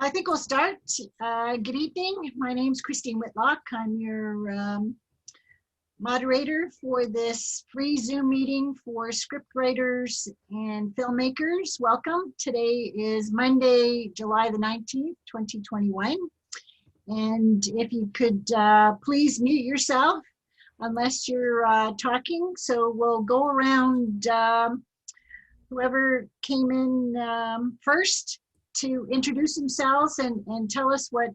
I think we'll start. Good evening. My name's Christine Whitlock. I'm your moderator for this free Zoom meeting for scriptwriters and filmmakers. Welcome. Today is Monday, July the 19th, 2021. And if you could please mute yourself unless you're talking. So we'll go around whoever came in first to introduce themselves and tell us what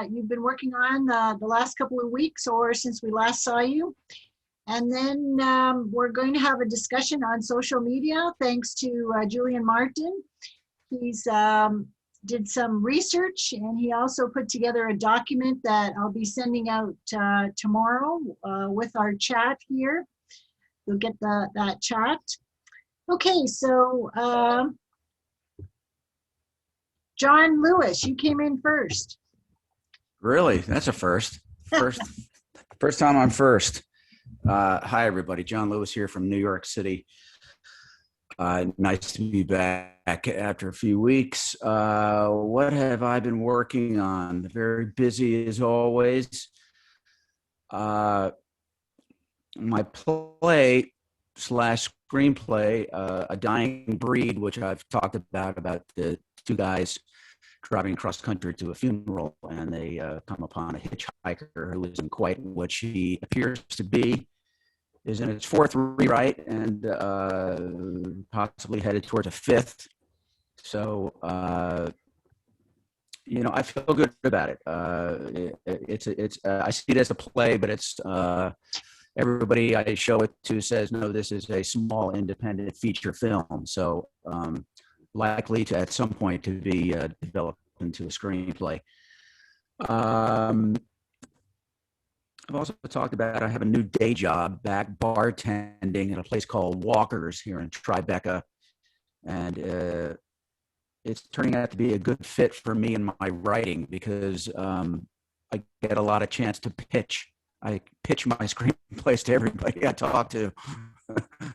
you've been working on the last couple of weeks or since we last saw you. And then we're going to have a discussion on social media thanks to Julian Martin. He's did some research and he also put together a document that I'll be sending out tomorrow with our chat here. You'll get that chat. Okay, so John Lewis, you came in first. Really? That's a first. First time I'm first. Hi, everybody. John Lewis here from New York City. Nice to be back after a few weeks. What have I been working on? Very busy as always. My play / screenplay, A Dying Breed, which I've talked about the two guys driving cross country to a funeral, and they come upon a hitchhiker who isn't quite what she appears to be, is in its fourth rewrite and possibly headed towards a fifth. So, I feel good about it. I see it as a play, but it's everybody I show it to says, no, this is a small independent feature film. So likely to at some point to be developed into a screenplay. I've also talked about I have a new day job back bartending at a place called Walker's here in Tribeca, and it's turning out to be a good fit for me in my writing because I get a lot of chance to pitch. I pitch my screenplays to everybody I talk to,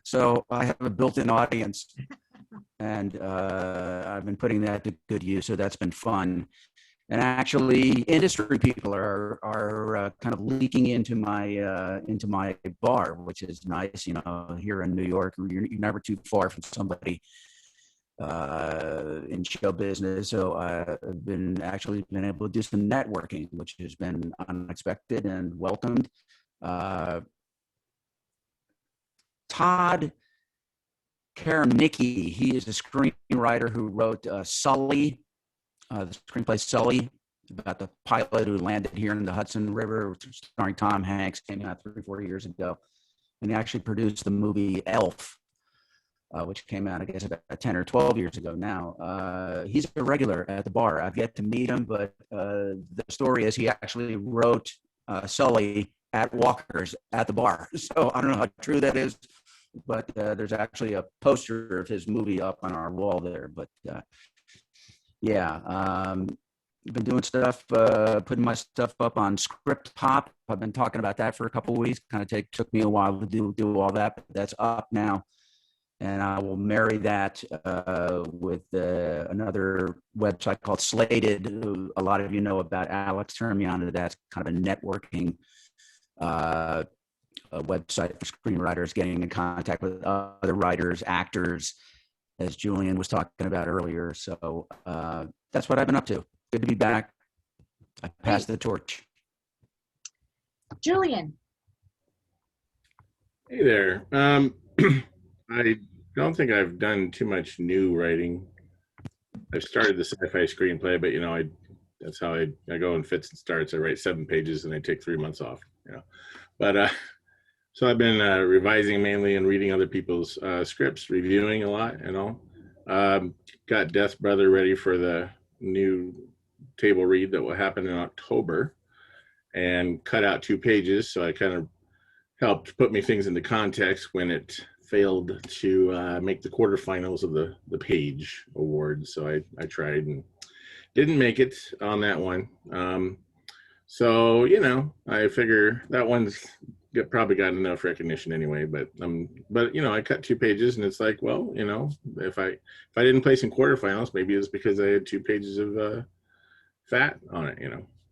so I have a built-in audience. And I've been putting that to good use, so that's been fun. And actually, industry people are kind of leaking into my bar, which is nice. Here in New York, you're never too far from somebody in show business. So I've been able to do some networking, which has been unexpected and welcomed. Todd Karamnicki, he is a screenwriter who wrote Sully, the screenplay Sully, about the pilot who landed here in the Hudson River, starring Tom Hanks, came out 3 or 4 years ago. And he actually produced the movie Elf, which came out, I guess, about 10 or 12 years ago now. He's a regular at the bar. I've yet to meet him, but the story is he actually wrote Sully at Walker's at the bar. So I don't know how true that is, but there's actually a poster of his movie up on our wall there. But I've been doing stuff, putting my stuff up on Script Pop. I've been talking about that for a couple of weeks. Kind of took me a while to do all that, but that's up now. And I will marry that with another website called Slated, who a lot of you know about. Alex turned me on to that. That's kind of a networking a website for screenwriters, getting in contact with other writers, actors, as Julian was talking about earlier. So that's what I've been up to. Good to be back. I passed the torch. Julian. Hey there. I don't think I've done too much new writing. I've started the sci-fi screenplay, but that's how I go in fits and starts. I write 7 pages and I take 3 months off. But so I've been revising mainly and reading other people's scripts, reviewing a lot and all. Got Death Brother ready for the new table read that will happen in October, and cut out 2 pages. So I kind of helped put me things into context when it failed to make the quarterfinals of the Page Award. So I tried and didn't make it on that one. So I figure that one's probably got enough recognition anyway. But I cut 2 pages, and it's like, if I didn't place in quarterfinals, maybe it's because I had 2 pages of fat on it,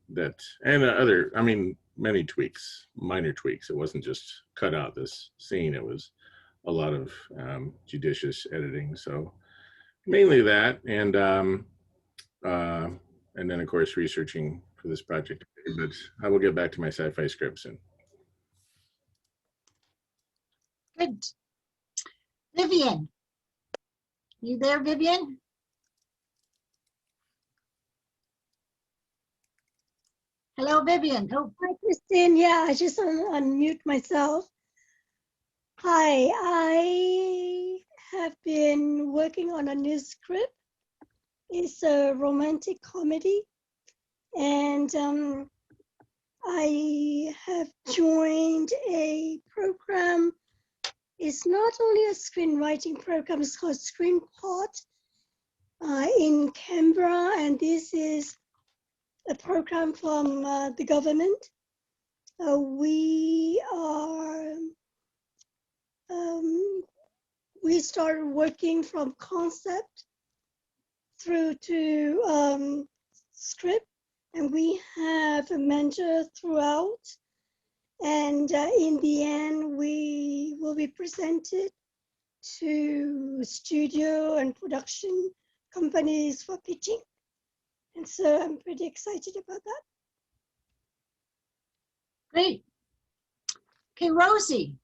that, and other, I mean, many tweaks, minor tweaks. It wasn't just cut out this scene. It was a lot of judicious editing. So mainly that, and then of course researching for this project. But I will get back to my sci-fi script soon. Good. Vivian. You there, Vivian? Hello, Vivian. Oh, Hi, Christine. Yeah, I just unmute myself. Hi, I have been working on a new script. It's a romantic comedy, and I have joined a program. It's not only a screenwriting program, it's called ScreenPod in Canberra, and this is a program from the government. We started working from concept through to script, and we have a mentor throughout. And in the end, we will be presented to studio and production companies for pitching. And so I'm pretty excited about that. great. Okay, Rosie.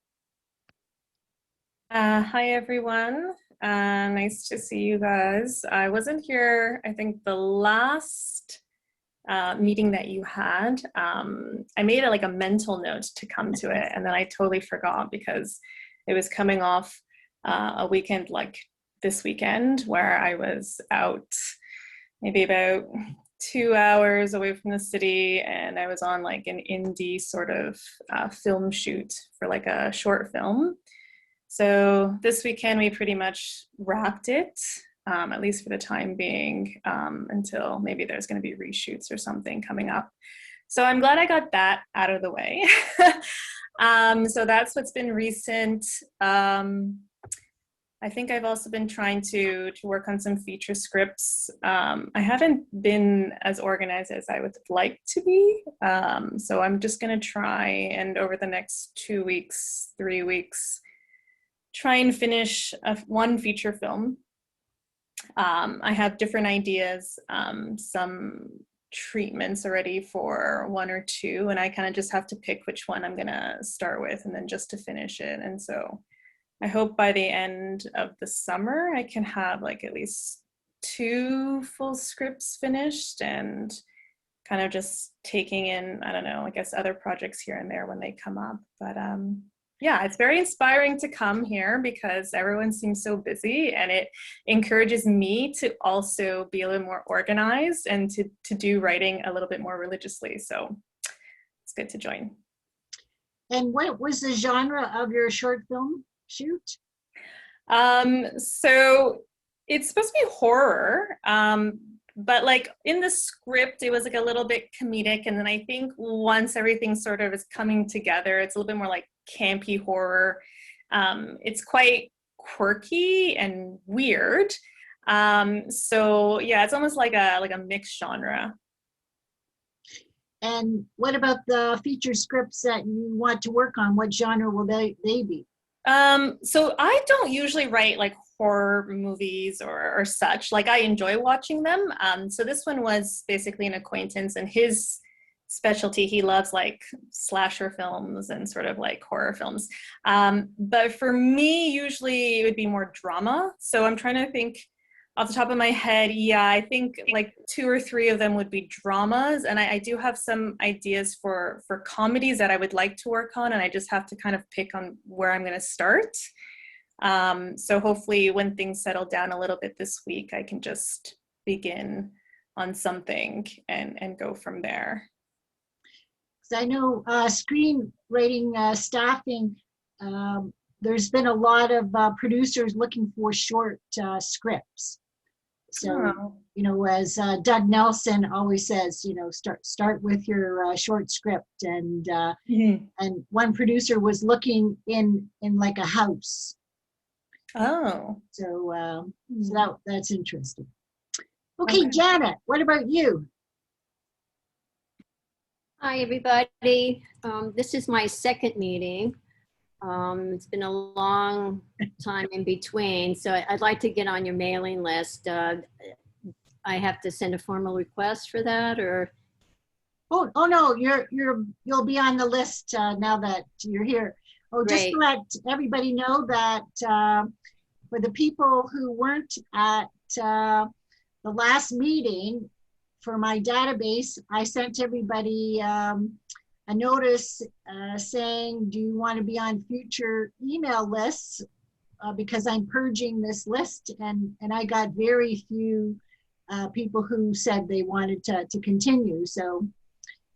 Hi, everyone. Nice to see you guys. I wasn't here, I think, the last meeting that you had. I made it like a mental note to come to it, and then I totally forgot because it was coming off a weekend like this weekend where I was out maybe about 2 hours away from the city, and I was on like an indie sort of film shoot for like a short film. So this weekend we pretty much wrapped it, at least for the time being, until maybe there's going to be reshoots or something coming up. So I'm glad I got that out of the way. So that's what's been recent. I think I've also been trying to work on some feature scripts. I haven't been as organized as I would like to be. So I'm just going to try and over the next 2 weeks, 3 weeks, try and finish one feature film. I have different ideas, some treatments already for 1 or 2, and I kind of just have to pick which one I'm gonna start with and then just to finish it. And so I hope by the end of the summer I can have like at least 2 full scripts finished and kind of just taking in, I don't know, I guess other projects here and there when they come up. But yeah, it's very inspiring to come here because everyone seems so busy, and it encourages me to also be a little more organized and to do writing a little bit more religiously. So it's good to join. And what was the genre of your short film shoot? So it's supposed to be horror, but like in the script, it was like a little bit comedic. And then I think once everything sort of is coming together, it's a little bit more like campy horror. It's quite quirky and weird. So yeah, it's almost like a mixed genre. And what about the feature scripts that you want to work on? What genre will they be? So I don't usually write like horror movies or such. Like I enjoy watching them. So this one was basically an acquaintance, and his specialty, he loves like slasher films and sort of like horror films. But for me, usually it would be more drama. So I'm trying to think off the top of my head. Yeah, I think like 2 or 3 of them would be dramas. And I do have some ideas for comedies that I would like to work on. And I just have to kind of pick on where I'm going to start. So hopefully when things settle down a little bit this week, I can just begin on something and go from there. I know screenwriting staffing, there's been a lot of producers looking for short scripts. So, you know, as Doug Nelson always says, you know, start with your short script. And and one producer was looking in like a house. Oh. So, so that's interesting. Okay, Janet, what about you? Hi, everybody. This is my second meeting. It's been a long time in between, so I'd like to get on your mailing list. I have to send a formal request for that, or? Oh no, you'll be on the list now that you're here. Oh, just to Great. let everybody know that for the people who weren't at the last meeting, for my database, I sent everybody a notice saying, do you want to be on future email lists? Because I'm purging this list, and I got very few people who said they wanted to continue. So,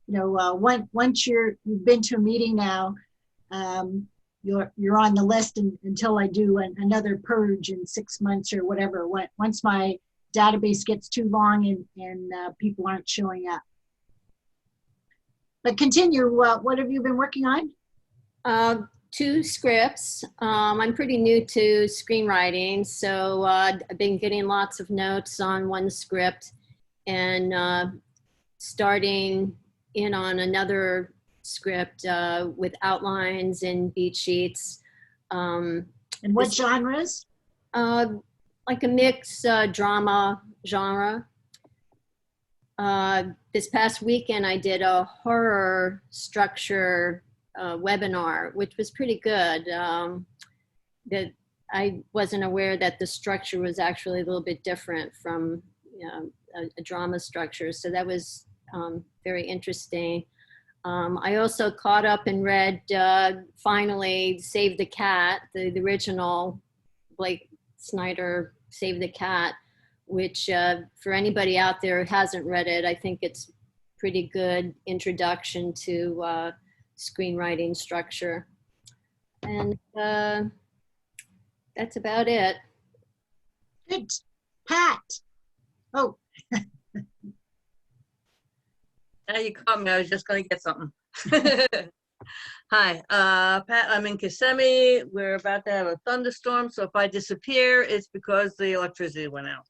you know, once you've been to a meeting now, you're on the list until I do another purge in 6 months or whatever. Once my database gets too long and people aren't showing up. But continue. What have you been working on? 2 scripts. I'm pretty new to screenwriting, so I've been getting lots of notes on one script and starting in on another script with outlines and beat sheets. And what genres? Like a mix drama genre. This past weekend, I did a horror structure webinar, which was pretty good. That I wasn't aware that the structure was actually a little bit different from a drama structure. So that was very interesting. I also caught up and read finally Save the Cat, the original Blake Snyder Save the Cat, which for anybody out there who hasn't read it, I think it's pretty good introduction to screenwriting structure. And that's about it. Good. Pat. Oh. Now you caught me. I was just going to get something. Hi, Pat. I'm in Kissimmee. We're about to have a thunderstorm, so if I disappear, it's because the electricity went out.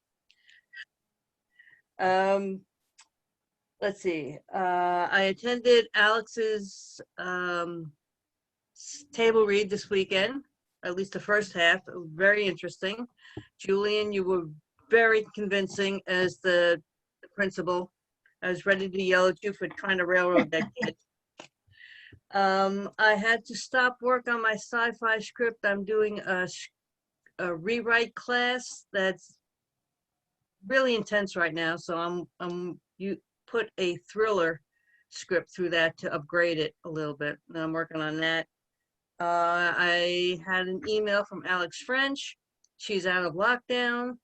Let's see. I attended Alex's table read this weekend, at least the first half. It was very interesting. Julian, you were very convincing as the principal. I was ready to yell at you for trying to railroad that kid. I had to stop work on my sci-fi script. I'm doing a rewrite class that's really intense right now. So you put a thriller script through that to upgrade it a little bit. And I'm working on that. I had an email from Alex French. She's out of lockdown.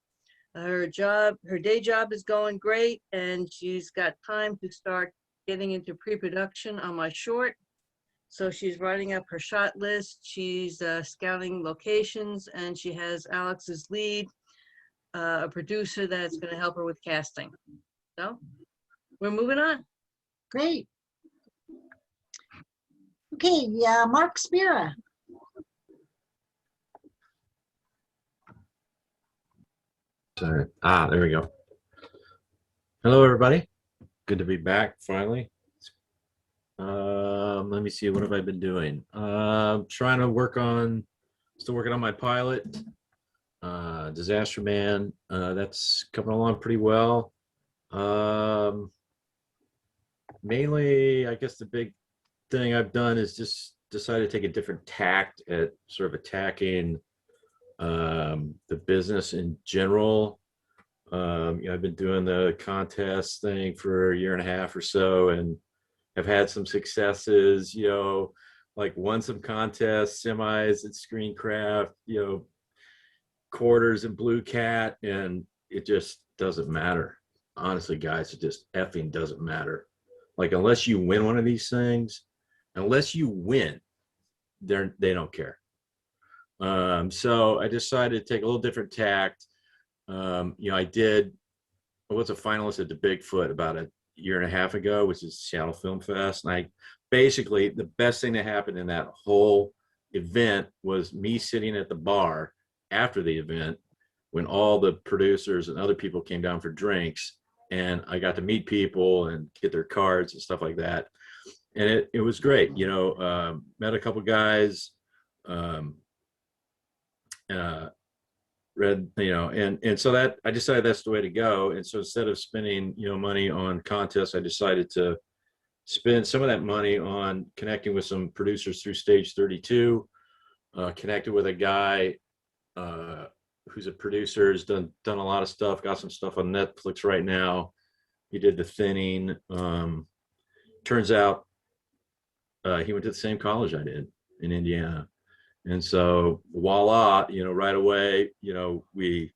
Her day job is going great, and she's got time to start getting into pre-production on my short. So she's writing up her shot list. She's scouting locations, and she has Alex's lead, a producer that's going to help her with casting. So we're moving on. Great. Okay, Mark Spira. Sorry. There we go. Hello, everybody. Good to be back finally. Let me see. What have I been doing? Trying to still working on my pilot, Disaster Man. That's coming along pretty well. Mainly, I guess the big thing I've done is just decided to take a different tact at sort of attacking the business in general. I've been doing the contest thing for a year and a half or so, and have had some successes, like won some contests, semis at Screencraft, quarters in Blue Cat, and it just doesn't matter. Honestly, guys, it just effing doesn't matter. Like, unless you win one of these things, they don't care. So I decided to take a little different tact. I was a finalist at the Bigfoot about a year and a half ago, which is Seattle Film Fest. And the best thing that happened in that whole event was me sitting at the bar after the event when all the producers and other people came down for drinks, and I got to meet people and get their cards and stuff like that. and it was great. You know, met a couple guys, um, read, you know, and so that I decided that's the way to go. And so instead of spending, you know, money on contests, I decided to spend some of that money on connecting with some producers through Stage 32. Connected with a guy who's a producer, has done a lot of stuff, got some stuff on Netflix right now. He did The Thinning. Turns out he went to the same college I did in Indiana. And so voila, you know, right away, you know, we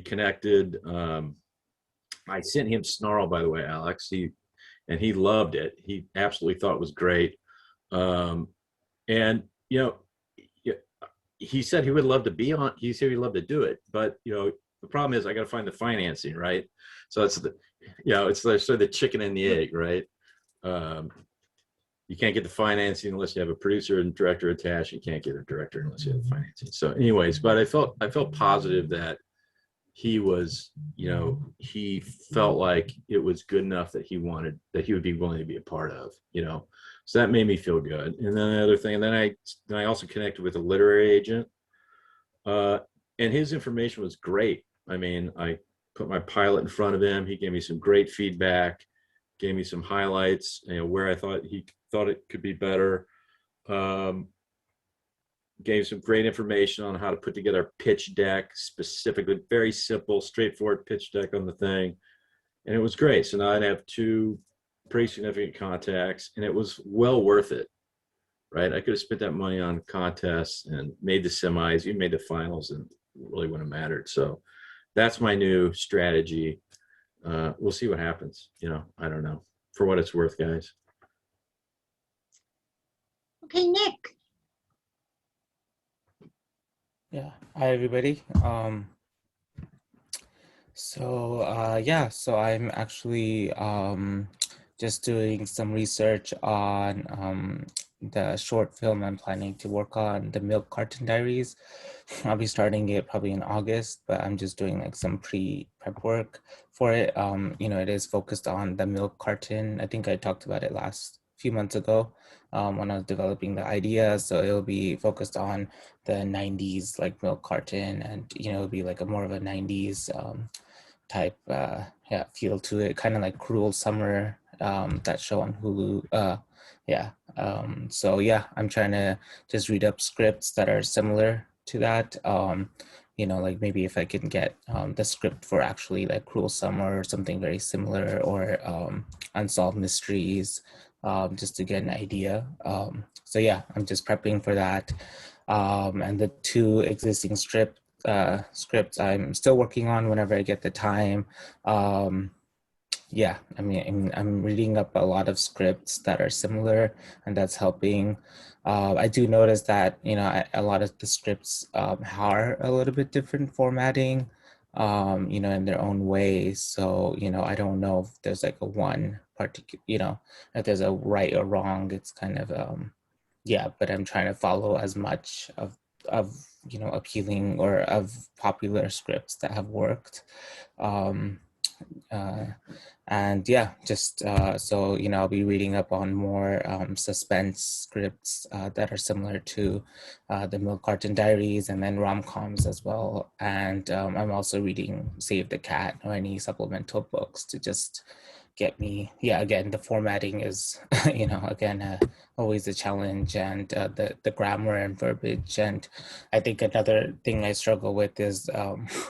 connected. I sent him Snarl, by the way, Alex. He loved it. He absolutely thought it was great. And you know, he said he would love to be on. He said he'd love to do it, but you know, the problem is I got to find the financing, right? So it's the, you know, it's sort of the chicken and the egg, right? You can't get the financing unless you have a producer and director attached. You can't get a director unless you have the financing. So, anyways, but I felt positive that he was, you know, he felt like it was good enough that he would be willing to be a part of, you know. So that made me feel good. And then the other thing, and then I also connected with a literary agent, and his information was great. I mean, I put my pilot in front of him. He gave me some great feedback, gave me some highlights, you know, where I thought he thought it could be better. Gave some great information on how to put together a pitch deck, specifically, very simple, straightforward pitch deck on the thing. And it was great. So now I'd have 2 pretty significant contacts, and it was well worth it, right? I could have spent that money on contests and made the semis, even made the finals, and it really wouldn't have mattered. So that's my new strategy. We'll see what happens. You know, I don't know. For what it's worth, guys. Okay, Nick. Yeah. Hi, everybody. Yeah, so I'm actually just doing some research on the short film I'm planning to work on, the Milk Carton Diaries. I'll be starting it probably in August, but I'm just doing like some prep work for it. You know, it is focused on the milk carton. I think I talked about it last few months ago when I was developing the idea. So it'll be focused on the 90s like milk carton, and you know, it'll be like a more of a 90s type feel to it, kind of like Cruel Summer, that show on Hulu. So yeah, I'm trying to just read up scripts that are similar to that. You know, like maybe if I can get the script for actually like Cruel Summer or something very similar, or Unsolved Mysteries, just to get an idea. So yeah, I'm just prepping for that. And the 2 existing scripts I'm still working on whenever I get the time. Yeah, I mean, I'm reading up a lot of scripts that are similar, and that's helping. I do notice that, you know, a lot of the scripts are a little bit different formatting, you know, in their own way. So, you know, I don't know if there's like a one particular, you know, if there's a right or wrong. It's kind of, yeah, but I'm trying to follow as much of you know, appealing or of popular scripts that have worked. And yeah, just so you know, I'll be reading up on more suspense scripts that are similar to the Milk Carton Diaries, and then rom-coms as well. And I'm also reading Save the Cat or any supplemental books to just get me, yeah, again, the formatting is you know, again, always a challenge, and the grammar and verbiage. And I think another thing I struggle with is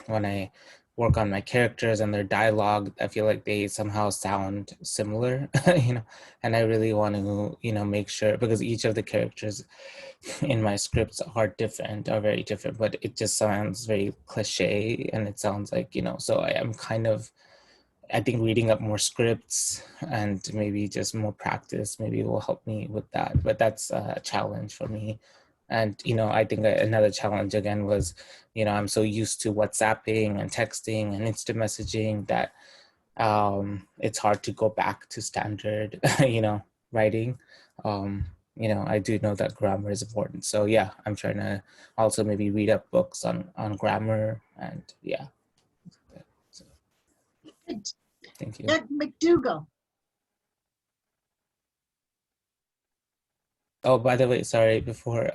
when I work on my characters and their dialogue, I feel like they somehow sound similar, you know, and I really want to, you know, make sure, because each of the characters in my scripts are very different, but it just sounds very cliche, and it sounds like, you know, so I am kind of, I think reading up more scripts and maybe just more practice maybe will help me with that, but that's a challenge for me. And, you know, I think another challenge again was, you know, I'm so used to WhatsApping and texting and instant messaging that it's hard to go back to standard, you know, writing. You know, I do know that grammar is important. So yeah, I'm trying to also maybe read up books on grammar, and yeah. So, Good. thank you. Doug McDougall. Oh, by the way, sorry, before,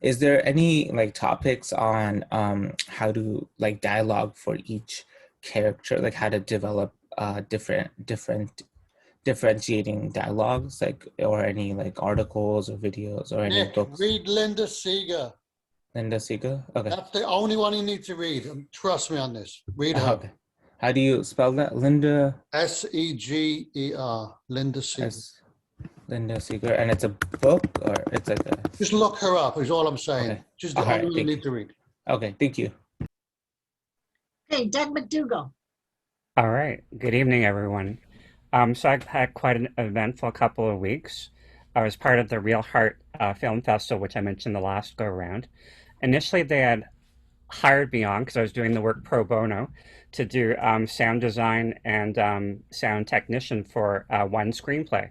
is there any like topics on how to like dialogue for each character, like how to develop differentiating dialogues, like, or any like articles or videos or any Nick, books? read Linda Seeger. Linda Siegel? Okay. That's the only one you need to read. Trust me on this. Read her. Okay. How do you spell that? Linda Seger. Linda Seeger. S. Linda Seeger, and it's a book, or it's like a. Just look her up, is all I'm saying. Okay. Just the All right, only one you thank need you. to read. Okay, thank you. Okay, Doug McDougall. All right. Good evening, everyone. So I've had quite an eventful couple of weeks. I was part of the Real Heart Film Festival, which I mentioned the last go around. Initially, they had hired me on because I was doing the work pro bono to do sound design and sound technician for one screenplay,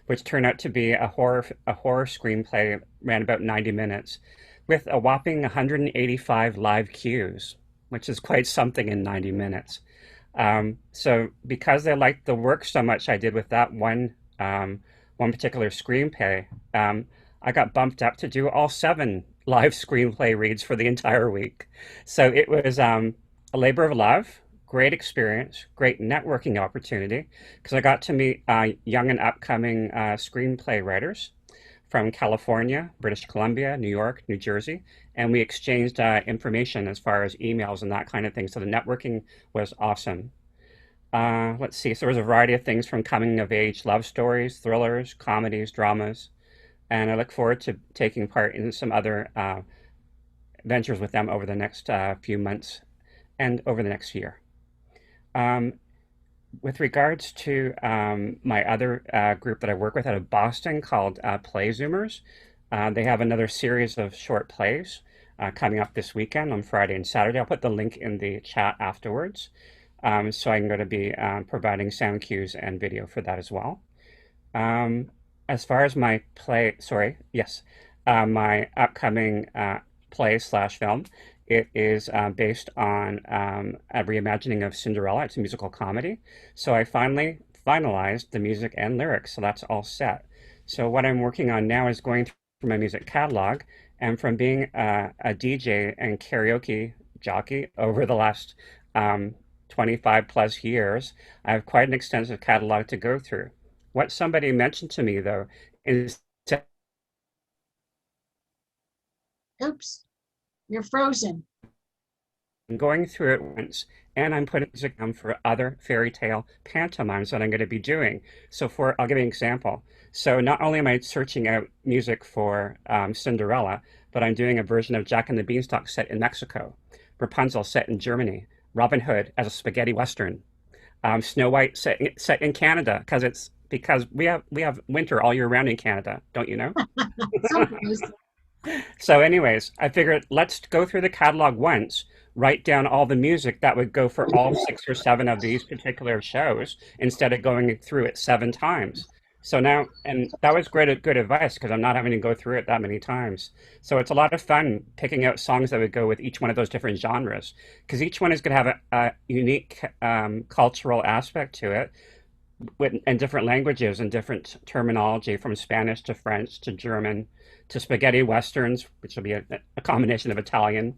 which turned out to be a horror screenplay, ran about 90 minutes, with a whopping 185 live cues, which is quite something in 90 minutes. So because I liked the work so much I did with that one particular screenplay, I got bumped up to do all 7 live screenplay reads for the entire week. So it was a labor of love, great experience, great networking opportunity, because I got to meet young and upcoming screenplay writers from California, British Columbia, New York, New Jersey, and we exchanged information as far as emails and that kind of thing. So the networking was awesome. Let's see, so there was a variety of things from coming of age love stories, thrillers, comedies, dramas, and I look forward to taking part in some other ventures with them over the next few months and over the next year. With regards to my other group that I work with out of Boston called Play Zoomers, they have another series of short plays coming up this weekend on Friday and Saturday. I'll put the link in the chat afterwards. So I'm going to be providing sound cues and video for that as well. As far as my my upcoming play/film, it is based on a reimagining of Cinderella. It's a musical comedy. So I finally finalized the music and lyrics, so that's all set. So what I'm working on now is going through my music catalog, and from being a DJ and karaoke jockey over the last 25 plus years, I have quite an extensive catalog to go through. What somebody mentioned to me, though, is Oops, you're frozen. going through it once, and I'm putting music down for other fairy tale pantomimes that I'm going to be doing. So I'll give you an example. So not only am I searching out music for Cinderella, but I'm doing a version of Jack and the Beanstalk set in Mexico, Rapunzel set in Germany, Robin Hood as a spaghetti western, Snow White set in Canada, because we have winter all year round in Canada, don't you know? Sometimes. So anyways, I figured let's go through the catalog once, write down all the music that would go for all 6 or 7 of these particular shows instead of going through it 7 times. So now, and that was good advice because I'm not having to go through it that many times. So it's a lot of fun picking out songs that would go with each one of those different genres, because each one is going to have a unique cultural aspect to it, and different languages and different terminology, from Spanish to French to German to spaghetti westerns, which will be a combination of Italian,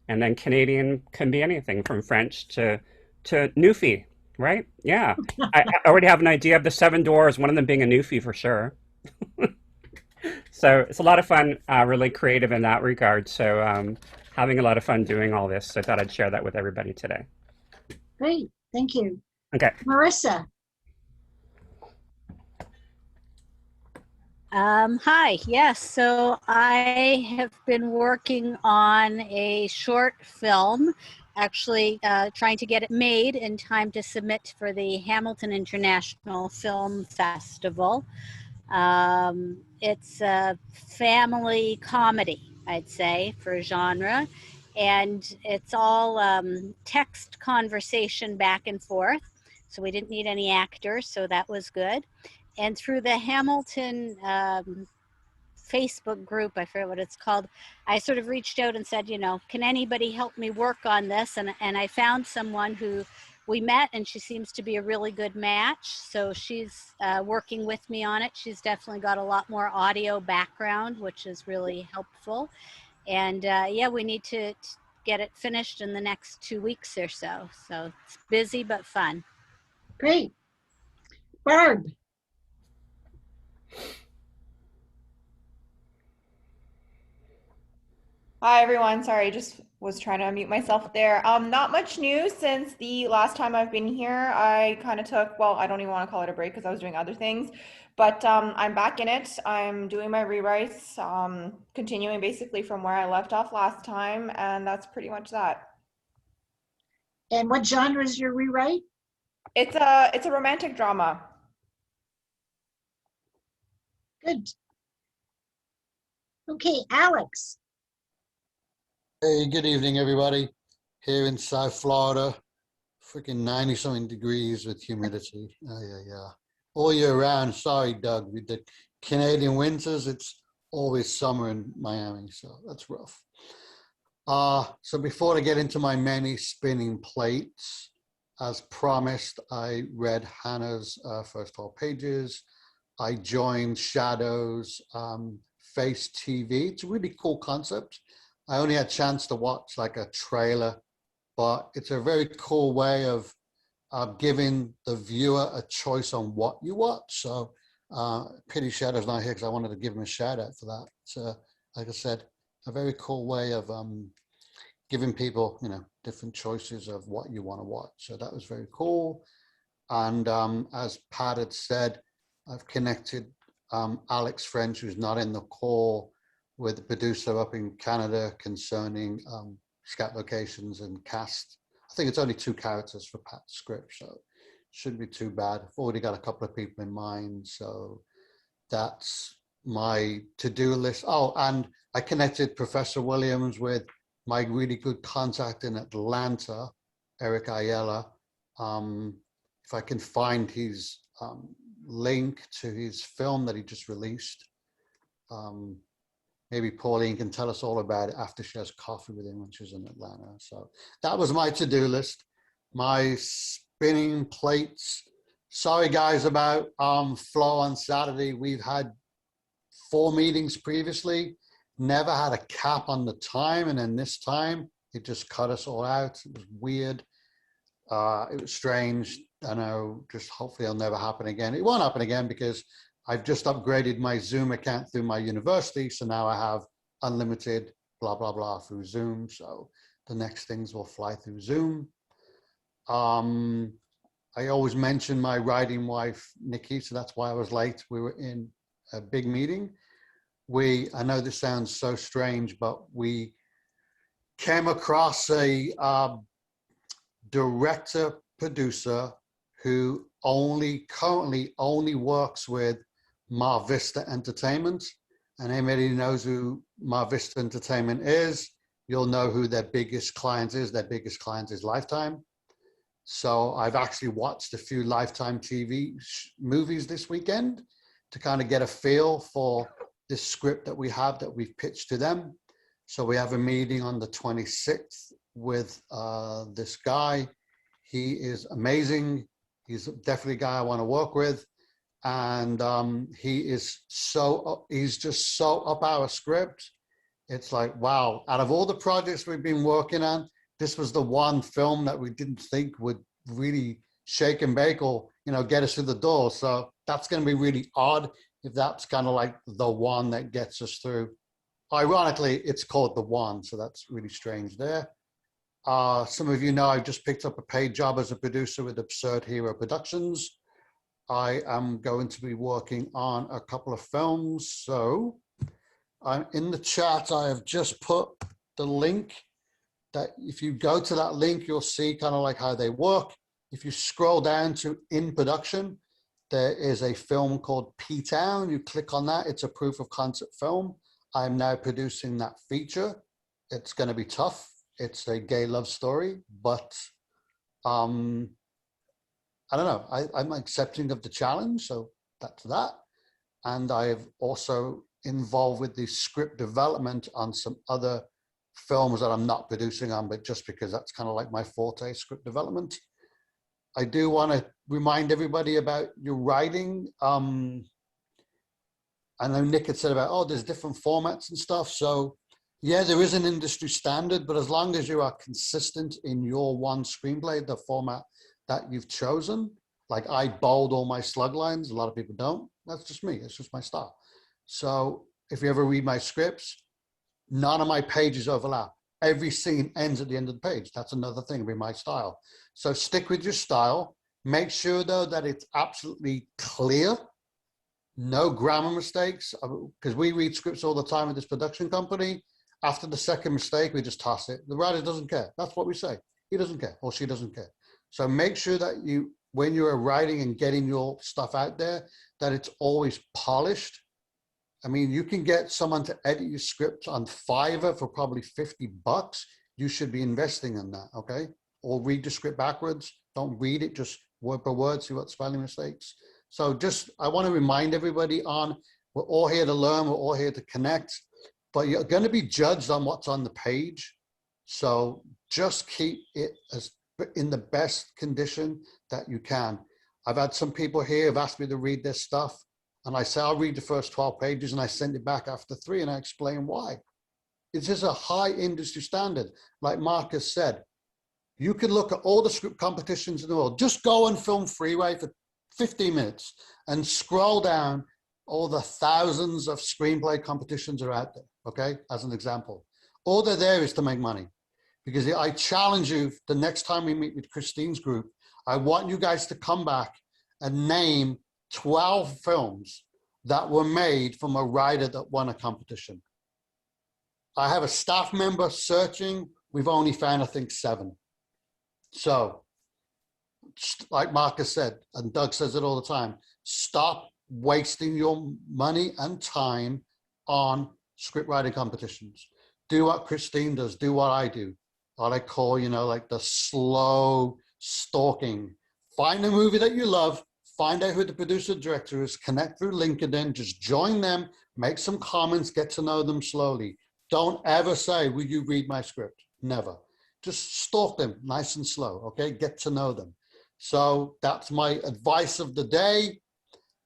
and then Canadian can be anything from French to Newfie, right? Yeah, I already have an idea of the 7 Dwarves, one of them being a Newfie for sure. So it's a lot of fun, really creative in that regard. So having a lot of fun doing all this. So I thought I'd share that with everybody today. Great, thank you. Okay. Marissa. Hi, yes. So I have been working on a short film, actually trying to get it made in time to submit for the Hamilton International Film Festival. It's a family comedy, I'd say, for genre. And it's all text conversation back and forth. So we didn't need any actors, so that was good. And through the Hamilton Facebook group, I forget what it's called, I sort of reached out and said, can anybody help me work on this? And I found someone who we met and she seems to be a really good match. So she's working with me on it. She's definitely got a lot more audio background, which is really helpful. And yeah, we need to get it finished in the next 2 weeks or so. So it's busy but fun. Great. Barb. Hi everyone, sorry, just was trying to unmute myself there. Not much news since the last time I've been here. I kind of took, well, I don't even want to call it a break because I was doing other things, but I'm back in it. I'm doing my rewrites, continuing basically from where I left off last time, and that's pretty much that. And what genre is your rewrite? It's a romantic drama. Good. Okay, Alex. Hey, good evening, everybody. Here in South Florida, freaking 90-something degrees with humidity. Yeah. All year round. Sorry, Doug. With the Canadian winters, it's always summer in Miami, so that's rough. So before I get into my many spinning plates, as promised, I read Hannah's first 12 pages. I joined Shadow's Face TV. It's a really cool concept. I only had a chance to watch like a trailer, but it's a very cool way of giving the viewer a choice on what you watch. So pity Shadow's not here because I wanted to give him a shout out for that. So like I said, a very cool way of giving people, different choices of what you want to watch. So that was very cool. And as Pat had said, I've connected Alex French, who's not in the call, with the producer up in Canada concerning scat locations and cast. I think it's only 2 characters for Pat's script, so it shouldn't be too bad. I've already got a couple of people in mind, so that's my to-do list. Oh, and I connected Professor Williams with my really good contact in Atlanta, Eric Ayala. If I can find his link to his film that he just released, maybe Pauline can tell us all about it after she has coffee with him when she's in Atlanta. So that was my to-do list, my spinning plates. Sorry guys about flow on Saturday. We've had 4 meetings previously, never had a cap on the time, and then this time it just cut us all out. It was weird. It was strange. I know, just hopefully it'll never happen again. It won't happen again because I've just upgraded my Zoom account through my university. So now I have unlimited blah, blah, blah through Zoom. So the next things will fly through Zoom. I always mention my writing wife, Nikki. So that's why I was late. We were in a big meeting. I know this sounds so strange, but we came across a director producer who currently only works with Mar Vista Entertainment. And anybody who knows who Mar Vista Entertainment is, you'll know who their biggest client is. Their biggest client is Lifetime. So I've actually watched a few Lifetime TV movies this weekend to kind of get a feel for this script that we have that we've pitched to them. So we have a meeting on the 26th with this guy. He is amazing. He's definitely a guy I want to work with. And he's just so up our script. It's like, wow, out of all the projects we've been working on, this was the one film that we didn't think would really shake and bake or, get us through the door. So that's going to be really odd if that's kind of like the one that gets us through. Ironically, it's called The One, so that's really strange there. Some of you know I've just picked up a paid job as a producer with Absurd Hero Productions. I am going to be working on a couple of films. So I'm in the chat. I have just put the link that if you go to that link, you'll see kind of like how they work. If you scroll down to in production, there is a film called P-Town. You click on that. It's a proof of concept film. I'm now producing that feature. It's going to be tough. It's a gay love story, but I don't know. I'm accepting of the challenge, so that's that. And I've also involved with the script development on some other films that I'm not producing on, but just because that's kind of like my forte, script development. I do want to remind everybody about your writing. I know Nick had said about, oh, there's different formats and stuff. So yeah, there is an industry standard, but as long as you are consistent in your one screenplay, the format that you've chosen, like I bold all my slug lines, a lot of people don't. That's just me, it's just my style. So if you ever read my scripts, none of my pages overlap. Every scene ends at the end of the page. That's another thing with my style. So stick with your style. Make sure though that it's absolutely clear. No grammar mistakes, because we read scripts all the time with this production company. After the second mistake, we just toss it. The writer doesn't care. That's what we say. He doesn't care or she doesn't care. So make sure that you, when you are writing and getting your stuff out there, that it's always polished. I mean, you can get someone to edit your script on Fiverr for probably $50. You should be investing in that, okay? Or read the script backwards. Don't read it, just word per word, see what spelling mistakes. So just, I want to remind everybody on, we're all here to learn, we're all here to connect, but you're going to be judged on what's on the page. So just keep it as in the best condition that you can. I've had some people here have asked me to read their stuff, and I say, I'll read the first 12 pages, and I send it back after 3, and I explain why. It's just a high industry standard. Like Marcus said, you can look at all the script competitions in the world. Just go on Film Freeway for 15 minutes and scroll down all the thousands of screenplay competitions are out there, okay, as an example. All they're there is to make money. Because I challenge you, the next time we meet with Christine's group, I want you guys to come back and name 12 films that were made from a writer that won a competition. I have a staff member searching. We've only found, I think, 7. So, like Marcus said, and Doug says it all the time, stop wasting your money and time on script writing competitions. Do what Christine does, do what I do. What I call, you know, like the slow stalking. Find a movie that you love, find out who the producer director is, connect through LinkedIn, just join them, make some comments, get to know them slowly. Don't ever say, will you read my script? Never. Just stalk them nice and slow, okay? Get to know them. So that's my advice of the day.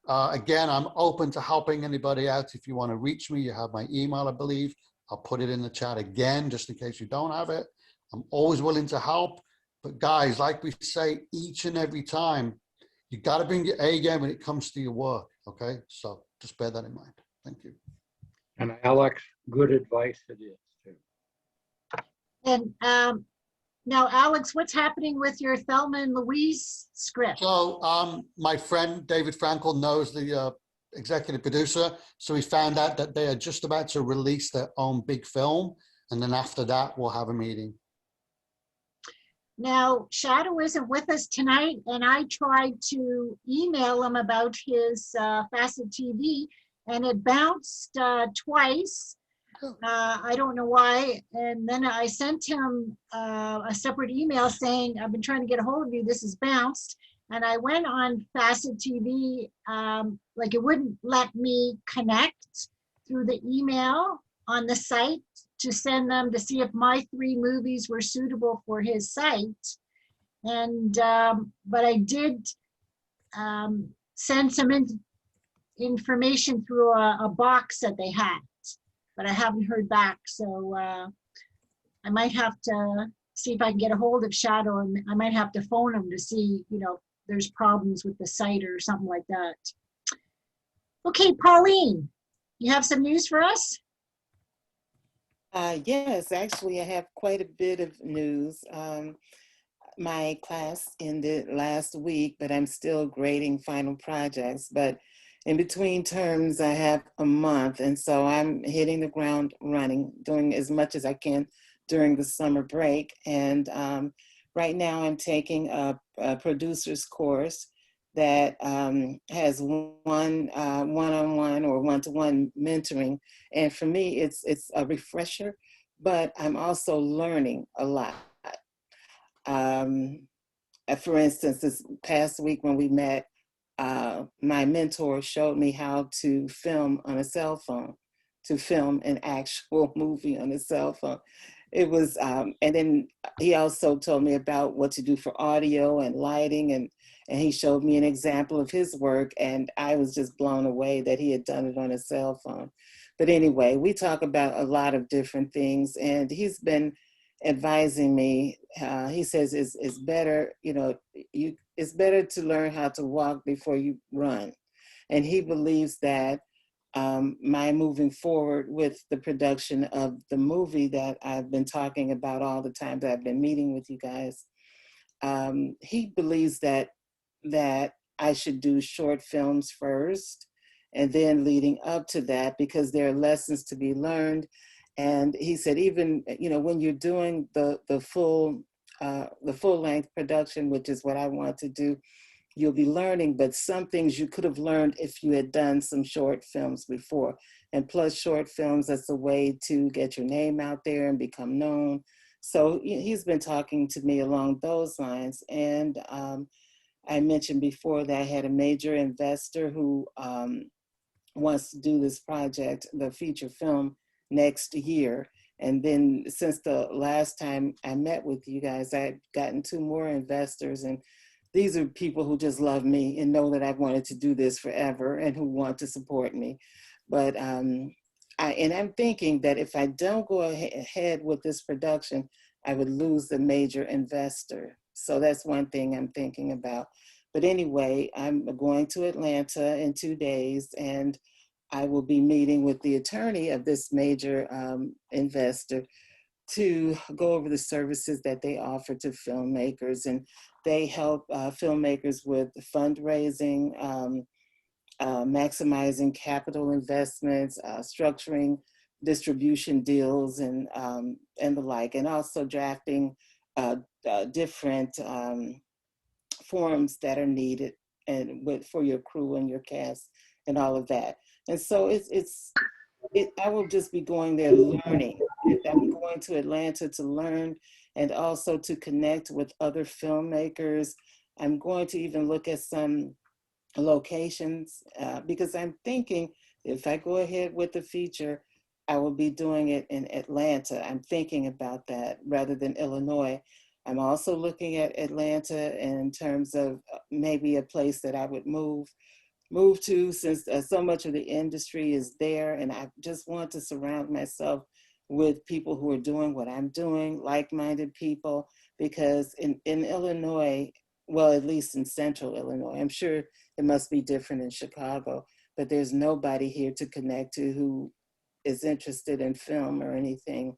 Again, I'm open to helping anybody out. If you want to reach me, you have my email, I believe. I'll put it in the chat again, just in case you don't have it. I'm always willing to help. But guys, like we say each and every time, you got to bring your A game when it comes to your work, okay? So just bear that in mind. Thank you. And Alex, good advice it is too. And now, Alex, what's happening with your Thelma and Louise script? So my friend David Frankel knows the executive producer. So we found out that they are just about to release their own big film. And then after that, we'll have a meeting. Now, Shadow isn't with us tonight, and I tried to email him about his Facet TV, and it bounced twice. I don't know why. And then I sent him a separate email saying, I've been trying to get a hold of you, this is bounced. And I went on Facet TV, like it wouldn't let me connect through the email on the site to send them to see if my 3 movies were suitable for his site. And, but I did send some information through a box that they had, but I haven't heard back. So I might have to see if I can get a hold of Shadow, and I might have to phone him to see, you know, there's problems with the site or something like that. Okay, Pauline, you have some news for us? Yes, actually, I have quite a bit of news. My class ended last week, but I'm still grading final projects. But in between terms, I have a month, and so I'm hitting the ground running, doing as much as I can during the summer break. And right now, I'm taking a producer's course that has one-on-one or one-to-one mentoring. And for me, it's a refresher, but I'm also learning a lot. For instance, this past week when we met, my mentor showed me how to film on a cell phone, to film an actual movie on a cell phone. it was, and then he also told me about what to do for audio and lighting, and he showed me an example of his work, and I was just blown away that he had done it on a cell phone. But anyway, we talk about a lot of different things, and he's been advising me. He says it's better, it's better to learn how to walk before you run. And he believes that my moving forward with the production of the movie that I've been talking about all the time that I've been meeting with you guys, he believes that I should do short films first, and then leading up to that, because there are lessons to be learned. And he said, even when you're doing the full length production, which is what I want to do, you'll be learning, but some things you could have learned if you had done some short films before. And plus, short films, that's a way to get your name out there and become known. So he's been talking to me along those lines. And I mentioned before that I had a major investor who wants to do this project, the feature film, next year. And then since the last time I met with you guys, I've gotten 2 more investors, and these are people who just love me and know that I've wanted to do this forever and who want to support me. But I'm thinking that if I don't go ahead with this production, I would lose the major investor. So that's one thing I'm thinking about. But anyway, I'm going to Atlanta in 2 days, and I will be meeting with the attorney of this major investor to go over the services that they offer to filmmakers. And they help filmmakers with fundraising, maximizing capital investments, structuring distribution deals, and the like, and also drafting different forms that are needed and for your crew and your cast and all of that. And so I will just be going there learning. I'm going to Atlanta to learn and also to connect with other filmmakers. I'm going to even look at some locations because I'm thinking if I go ahead with the feature, I will be doing it in Atlanta. I'm thinking about that rather than Illinois. I'm also looking at Atlanta in terms of maybe a place that I would move to, since so much of the industry is there, and I just want to surround myself with people who are doing what I'm doing, like-minded people, because in Illinois, well, at least in central Illinois, I'm sure it must be different in Chicago, but there's nobody here to connect to who is interested in film or anything.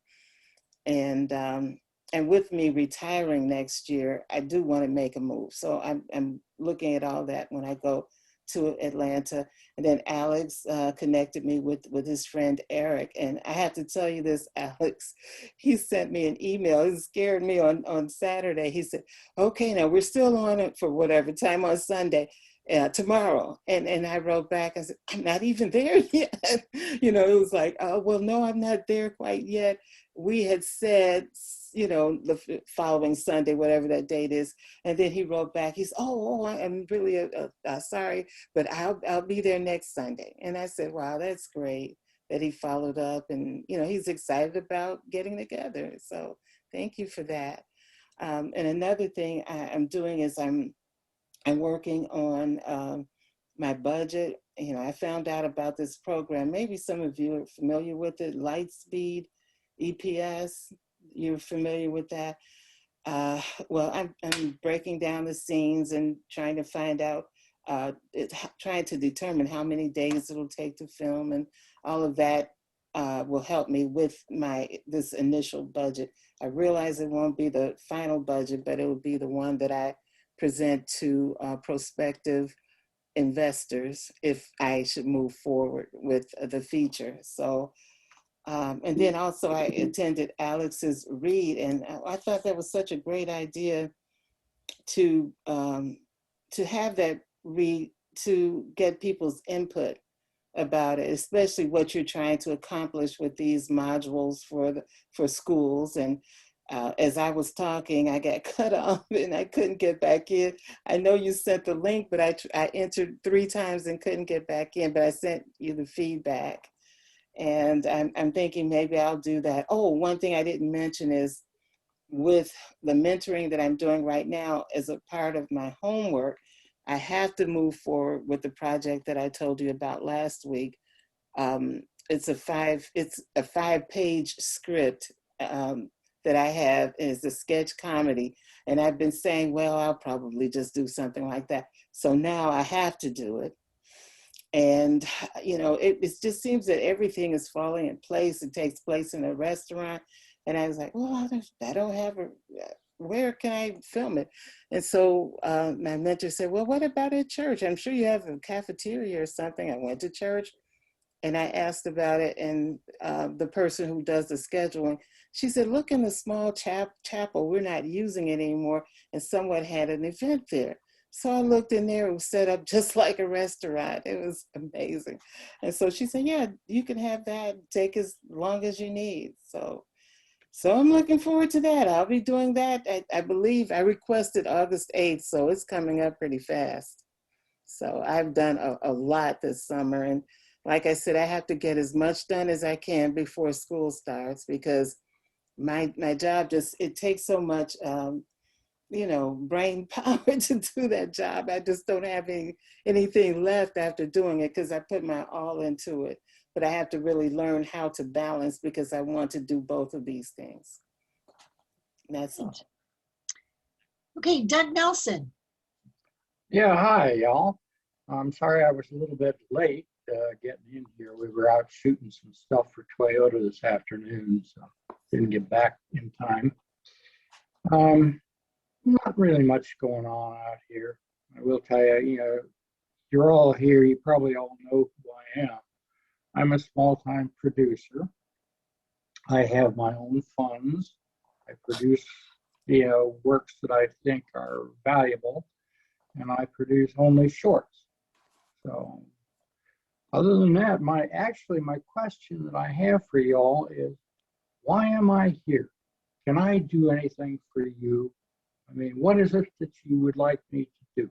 And with me retiring next year, I do want to make a move. So I'm looking at all that when I go to Atlanta. And then Alex connected me with his friend Eric. And I have to tell you this, Alex, he sent me an email. It scared me on Saturday. He said, okay, now we're still on it for whatever time on Sunday, tomorrow. And I wrote back, I said, I'm not even there yet. It was like, oh, well, no, I'm not there quite yet. We had said, the following Sunday, whatever that date is. And then he wrote back, he's, I'm really sorry, but I'll be there next Sunday. And I said, wow, that's great that he followed up, and, he's excited about getting together. So thank you for that. And another thing I'm doing is I'm working on my budget. I found out about this program. Maybe some of you are familiar with it, Lightspeed EPS. You're familiar with that? Well, I'm breaking down the scenes and trying to find out, trying to determine how many days it'll take to film, and all of that will help me with this initial budget. I realize it won't be the final budget, but it will be the one that I present to prospective investors if I should move forward with the feature. So. And then also I attended Alex's read, and I thought that was such a great idea to have that read, to get people's input about it, especially what you're trying to accomplish with these modules for schools. And as I was talking, I got cut off and I couldn't get back in. I know you sent the link, but I entered 3 times and couldn't get back in, but I sent you the feedback. And I'm thinking maybe I'll do that. Oh, one thing I didn't mention is with the mentoring that I'm doing right now as a part of my homework, I have to move forward with the project that I told you about last week. It's a 5-page script that I have, and it's a sketch comedy. And I've been saying, well, I'll probably just do something like that. So now I have to do it. And, you know, it just seems that everything is falling in place. It takes place in a restaurant. And I was like, well, I don't have where can I film it? And so my mentor said, well, what about at church? I'm sure you have a cafeteria or something. I went to church and I asked about it. And the person who does the scheduling, she said, look in the small chapel. We're not using it anymore. And someone had an event there. So I looked in there, it was set up just like a restaurant. It was amazing. And so she said, yeah, you can have that, take as long as you need. So I'm looking forward to that. I'll be doing that. I believe I requested August 8th, so it's coming up pretty fast. So I've done a lot this summer. And like I said, I have to get as much done as I can before school starts, because my job it takes so much, you know, brain power to do that job. I just don't have anything left after doing it because I put my all into it. But I have to really learn how to balance because I want to do both of these things. That's all. Okay, Doug Nelson. Yeah, hi, y'all. I'm sorry I was a little bit late getting in here. We were out shooting some stuff for Toyota this afternoon, so didn't get back in time. Not really much going on out here. I will tell you, you know, you're all here. You probably all know who I am. I'm a small-time producer. I have my own funds. I produce, you know, works that I think are valuable, and I produce only shorts. So other than that, my question that I have for y'all is, why am I here? Can I do anything for you? I mean, what is it that you would like me to do?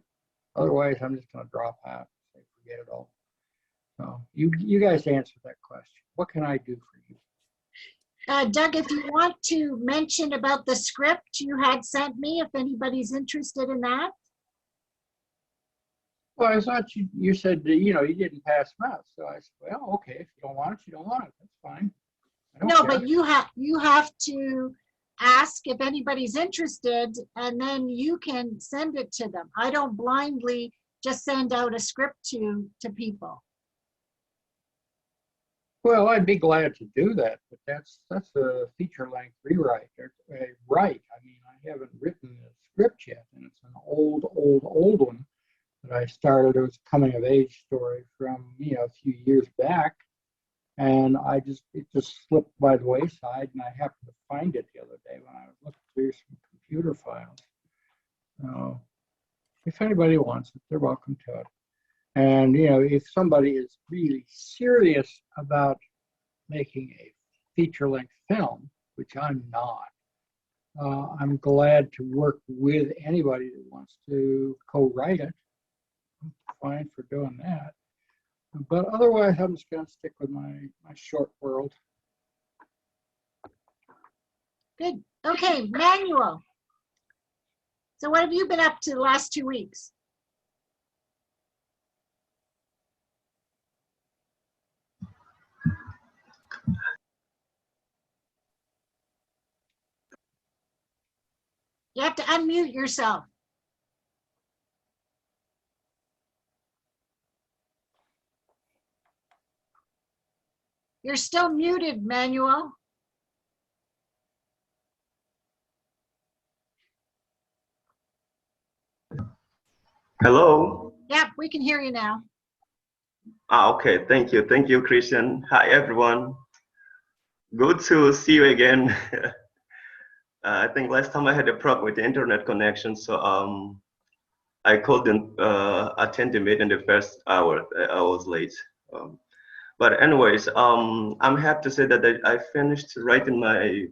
Otherwise, I'm just going to drop out and say, forget it all. So you guys answer that question. What can I do for you? Doug, if you want to mention about the script you had sent me, if anybody's interested in that. Well, I thought you said that, you know, you didn't pass them out. So I said, well, okay, if you don't want it, you don't want it. That's fine. No, care. But you have to ask if anybody's interested, and then you can send it to them. I don't blindly just send out a script to people. Well, I'd be glad to do that, but that's a feature-length rewrite. Right. I mean, I haven't written a script yet, and it's an old one that I started. It was a coming-of-age story from, you know, a few years back, and it just slipped by the wayside, and I happened to find it the other day when I was looking through some computer files. So if anybody wants it, they're welcome to it. And, you know, if somebody is really serious about making a feature-length film, which I'm not, I'm glad to work with anybody that wants to co-write it. I'm fine for doing that. But otherwise, I'm just going to stick with my short world. Good. Okay, Manuel. So what have you been up to the last 2 weeks? You have to unmute yourself. You're still muted, Manuel. Hello. Yep, we can hear you now. Okay. Thank you. Thank you, Christian. Hi, everyone. Good to see you again. I think last time I had a problem with the internet connection, so I couldn't attend the meeting the first hour. I was late. But anyways, I'm happy to say that I finished writing my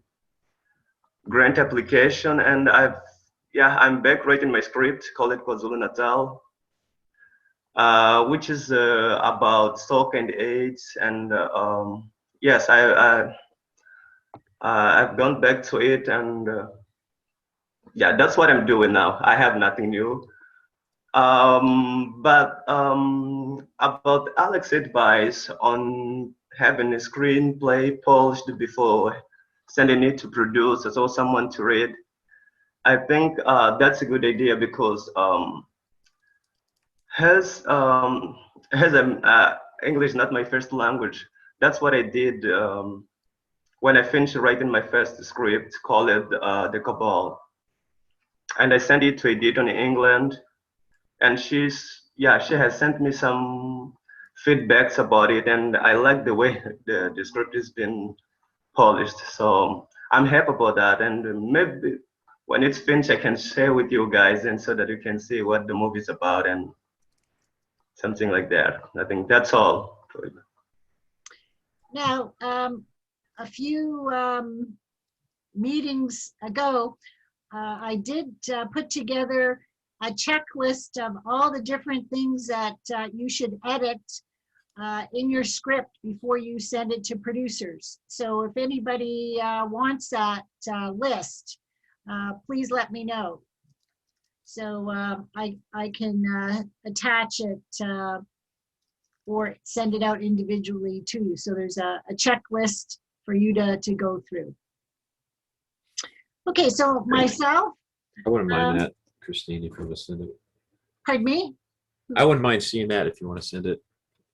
grant application, and I'm back writing my script, called it KwaZulu-Natal, which is about stock and AIDS and yes, I've gone back to it, and yeah, that's what I'm doing now. I have nothing new. But about Alex's advice on having a screenplay polished before sending it to producers or someone to read, I think that's a good idea because as English not my first language, that's what I did when I finished writing my first script called The Cabal, and I sent it to editor in England, and she has sent me some feedbacks about it, and I like the way the script has been polished. So I'm happy about that, and maybe when it's finished, I can share with you guys, and so that you can see what the movie's about and something like that. I think that's all. Now, a few meetings ago, I did put together a checklist of all the different things that you should edit in your script before you send it to producers. So if anybody wants that list, please let me know. So I can attach it or send it out individually to you. So there's a checklist for you to go through. Okay, so myself. I wouldn't mind that, Christine, if you want to send it. Pardon me? I wouldn't mind seeing that if you want to send it.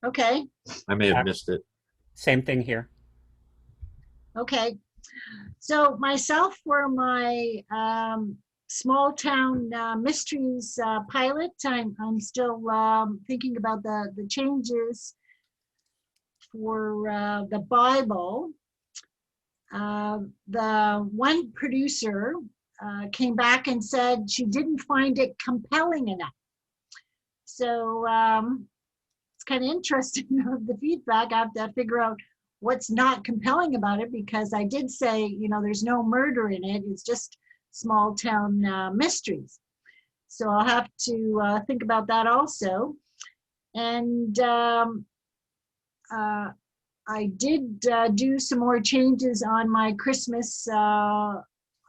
Okay. I may have missed it. Same thing here. Okay. So myself for my small town mysteries pilot, I'm still thinking about the changes for the Bible. The one producer came back and said she didn't find it compelling enough. So it's kind of interesting, the feedback. I have to figure out what's not compelling about it, because I did say, there's no murder in it. It's just small town mysteries. So I'll have to think about that also. And I did do some more changes on my Christmas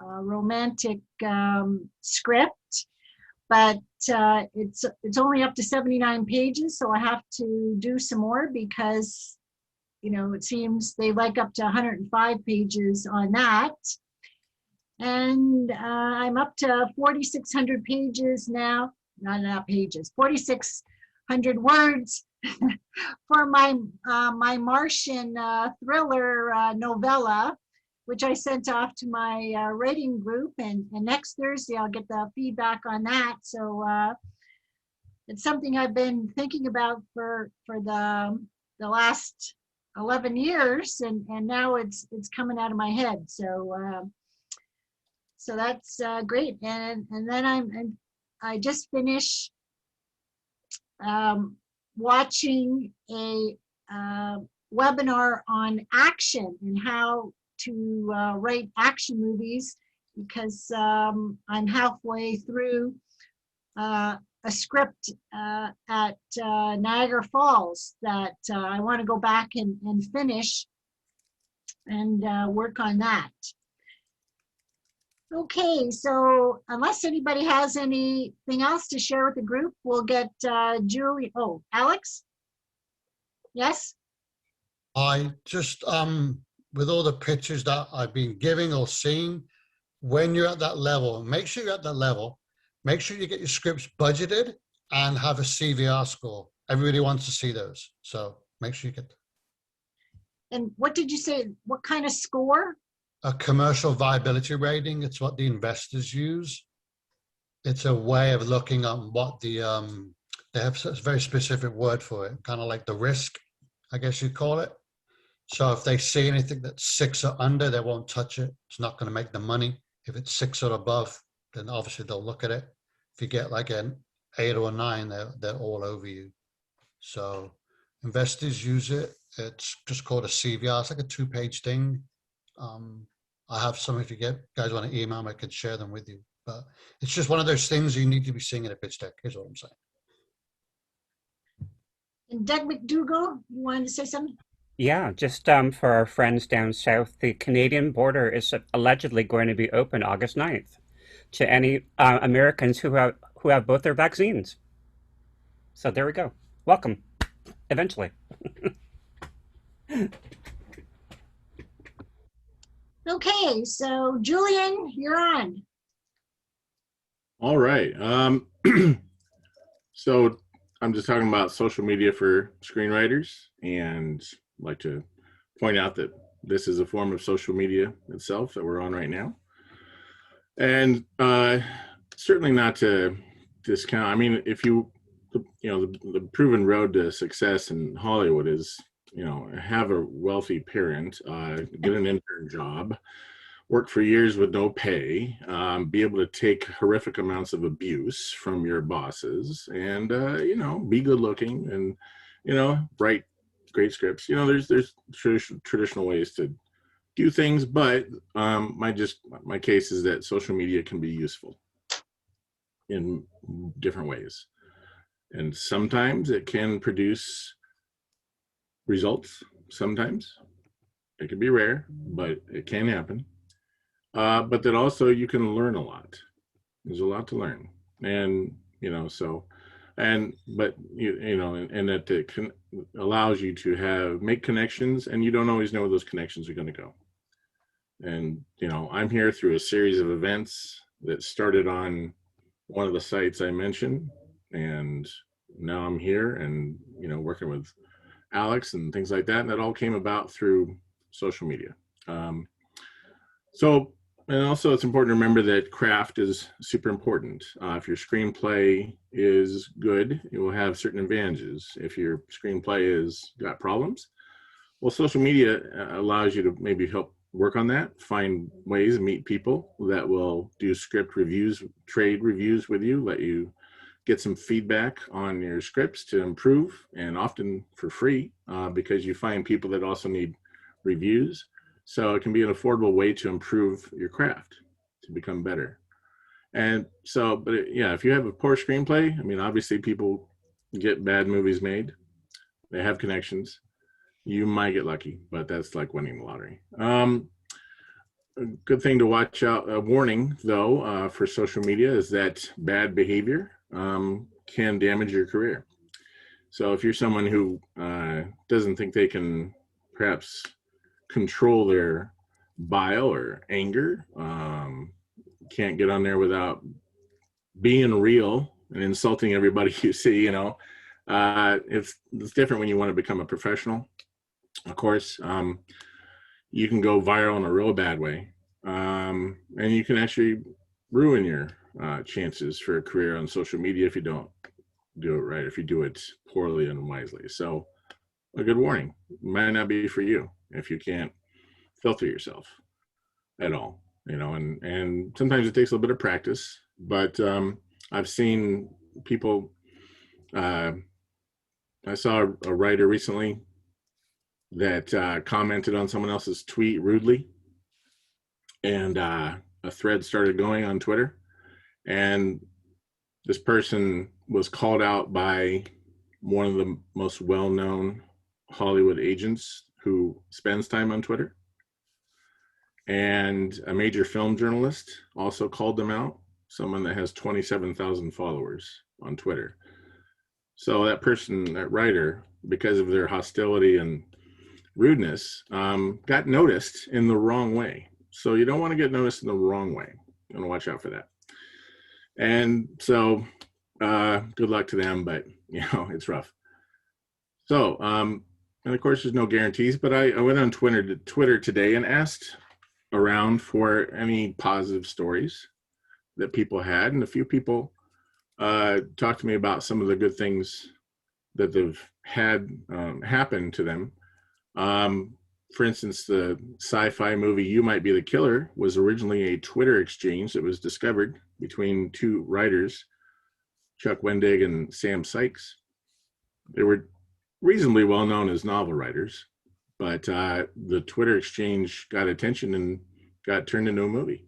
romantic script, but it's only up to 79 pages, so I have to do some more because it seems they like up to 105 pages on that. And I'm up to 4,600 pages now, not pages, 4,600 words for my Martian thriller novella, which I sent off to my writing group, and next Thursday I'll get the feedback on that. So it's something I've been thinking about for the last 11 years, and now it's coming out of my head. So so that's great. And then I just finished watching a webinar on action and how to write action movies, because I'm halfway through a script at Niagara Falls that I want to go back and finish and work on that. Okay, so unless anybody has anything else to share with the group, we'll get Julie. Oh, Alex? Yes? I just, with all the pictures that I've been giving or seeing, when you're at that level, make sure you're at that level. Make sure you get your scripts budgeted and have a CVR score. Everybody wants to see those. So make sure you get them. And what did you say? What kind of score? A commercial viability rating. It's what the investors use. It's a way of looking at what the, they have a very specific word for it, kind of like the risk, I guess you'd call it. So if they see anything that's 6 or under, they won't touch it. It's not going to make them money. If it's 6 or above, then obviously they'll look at it. If you get like an 8 or a 9, they're all over you. So investors use it. It's just called a CVR. It's like a 2-page thing. I have some, if you guys want to email me, I could share them with you. But it's just one of those things you need to be seeing at a pitch deck, is what I'm saying. And Doug McDougall, you wanted to say something? Yeah, just for our friends down south, the Canadian border is allegedly going to be open August 9th to any Americans who have both their vaccines. So there we go. Welcome, eventually. Okay, so Julian, you're on. All right. So I'm just talking about social media for screenwriters, and I'd like to point out that this is a form of social media itself that we're on right now. And certainly not to discount. I mean, if you know, the proven road to success in Hollywood is, you know, have a wealthy parent, get an intern job, work for years with no pay, be able to take horrific amounts of abuse from your bosses, and you know, be good looking, and you know, write great scripts. You know, there's traditional ways to do things, but my case is that social media can be useful in different ways, and sometimes it can produce results. Sometimes it can be rare, but it can happen. But that also you can learn a lot. There's a lot to learn, and you know, so, but you know, and that it allows you to make connections, and you don't always know where those connections are going to go. And you know, I'm here through a series of events that started on one of the sites I mentioned, and now I'm here, and you know, working with Alex and things like that, and that all came about through social media. So. And also, it's important to remember that craft is super important. If your screenplay is good, it will have certain advantages. If your screenplay has got problems, well, social media allows you to maybe help work on that, find ways, meet people that will do script reviews, trade reviews with you, let you get some feedback on your scripts to improve, and often for free, because you find people that also need reviews. So it can be an affordable way to improve your craft, to become better. And so, but yeah, if you have a poor screenplay, I mean, obviously people get bad movies made. They have connections. You might get lucky, but that's like winning the lottery. A good thing to watch out, a warning though, for social media is that bad behavior can damage your career. So if you're someone who doesn't think they can perhaps control their bile or anger, can't get on there without being real and insulting everybody you see, you know, it's different when you want to become a professional. Of course, you can go viral in a real bad way, and you can actually ruin your chances for a career on social media if you don't do it right, if you do it poorly and wisely. So a good warning, might not be for you if you can't filter yourself at all, you know, and sometimes it takes a little bit of practice, but I've seen people, I saw a writer recently that commented on someone else's tweet rudely, and a thread started going on Twitter, and this person was called out by one of the most well-known Hollywood agents who spends time on Twitter. And a major film journalist also called them out, someone that has 27,000 followers on Twitter. So that person, that writer, because of their hostility and rudeness, got noticed in the wrong way. So you don't want to get noticed in the wrong way. You want to watch out for that. And so good luck to them, but you know, it's rough. So, and of course there's no guarantees, but I went on Twitter today and asked around for any positive stories that people had, and a few people talked to me about some of the good things that they've had happen to them. For instance, the sci-fi movie You Might Be the Killer was originally a Twitter exchange that was discovered between two writers, Chuck Wendig and Sam Sykes. They were reasonably well known as novel writers, but the Twitter exchange got attention and got turned into a movie.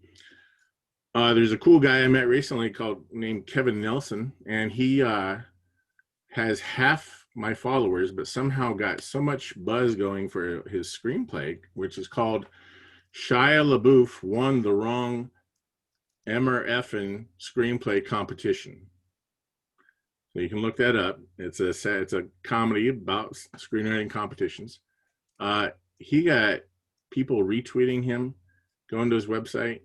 There's a cool guy I met recently named Kevin Nelson, and he has half my followers, but somehow got so much buzz going for his screenplay, which is called Shia LaBeouf Won the Wrong MRFN Screenplay Competition. So you can look that up. It's a comedy about screenwriting competitions. He got people retweeting him, going to his website,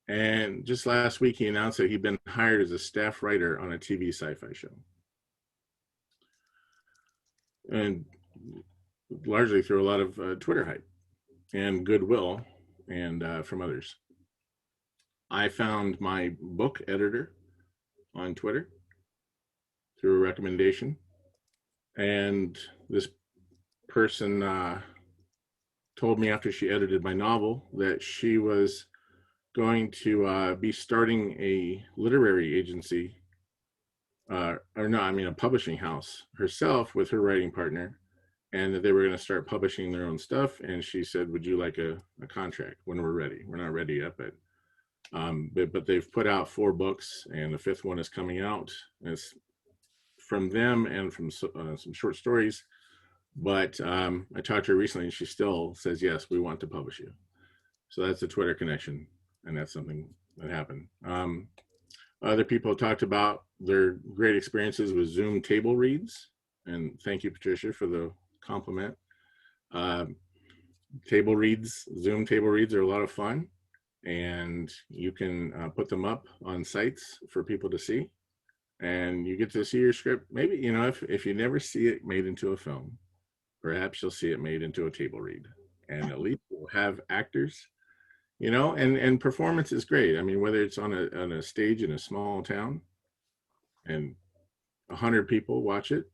and just last week he announced that he'd been hired as a staff writer on a TV sci-fi show, and largely through a lot of Twitter hype and goodwill and from others. I found my book editor on Twitter through a recommendation, and this person told me after she edited my novel that she was going to be starting a literary agency, a publishing house herself with her writing partner, and that they were going to start publishing their own stuff. And she said, would you like a contract when we're ready? We're not ready yet, but they've put out 4 books, and the 5th one is coming out. And it's from them and from some short stories. But I talked to her recently, and she still says, yes, we want to publish you. So that's a Twitter connection, and that's something that happened. Other people talked about their great experiences with Zoom table reads, and thank you, Patricia, for the compliment. Table reads, Zoom table reads are a lot of fun, and you can put them up on sites for people to see, and you get to see your script. Maybe, if you never see it made into a film, perhaps you'll see it made into a table read, and at least we'll have actors, and performance is great. I mean, whether it's on a stage in a small town and 100 people watch it,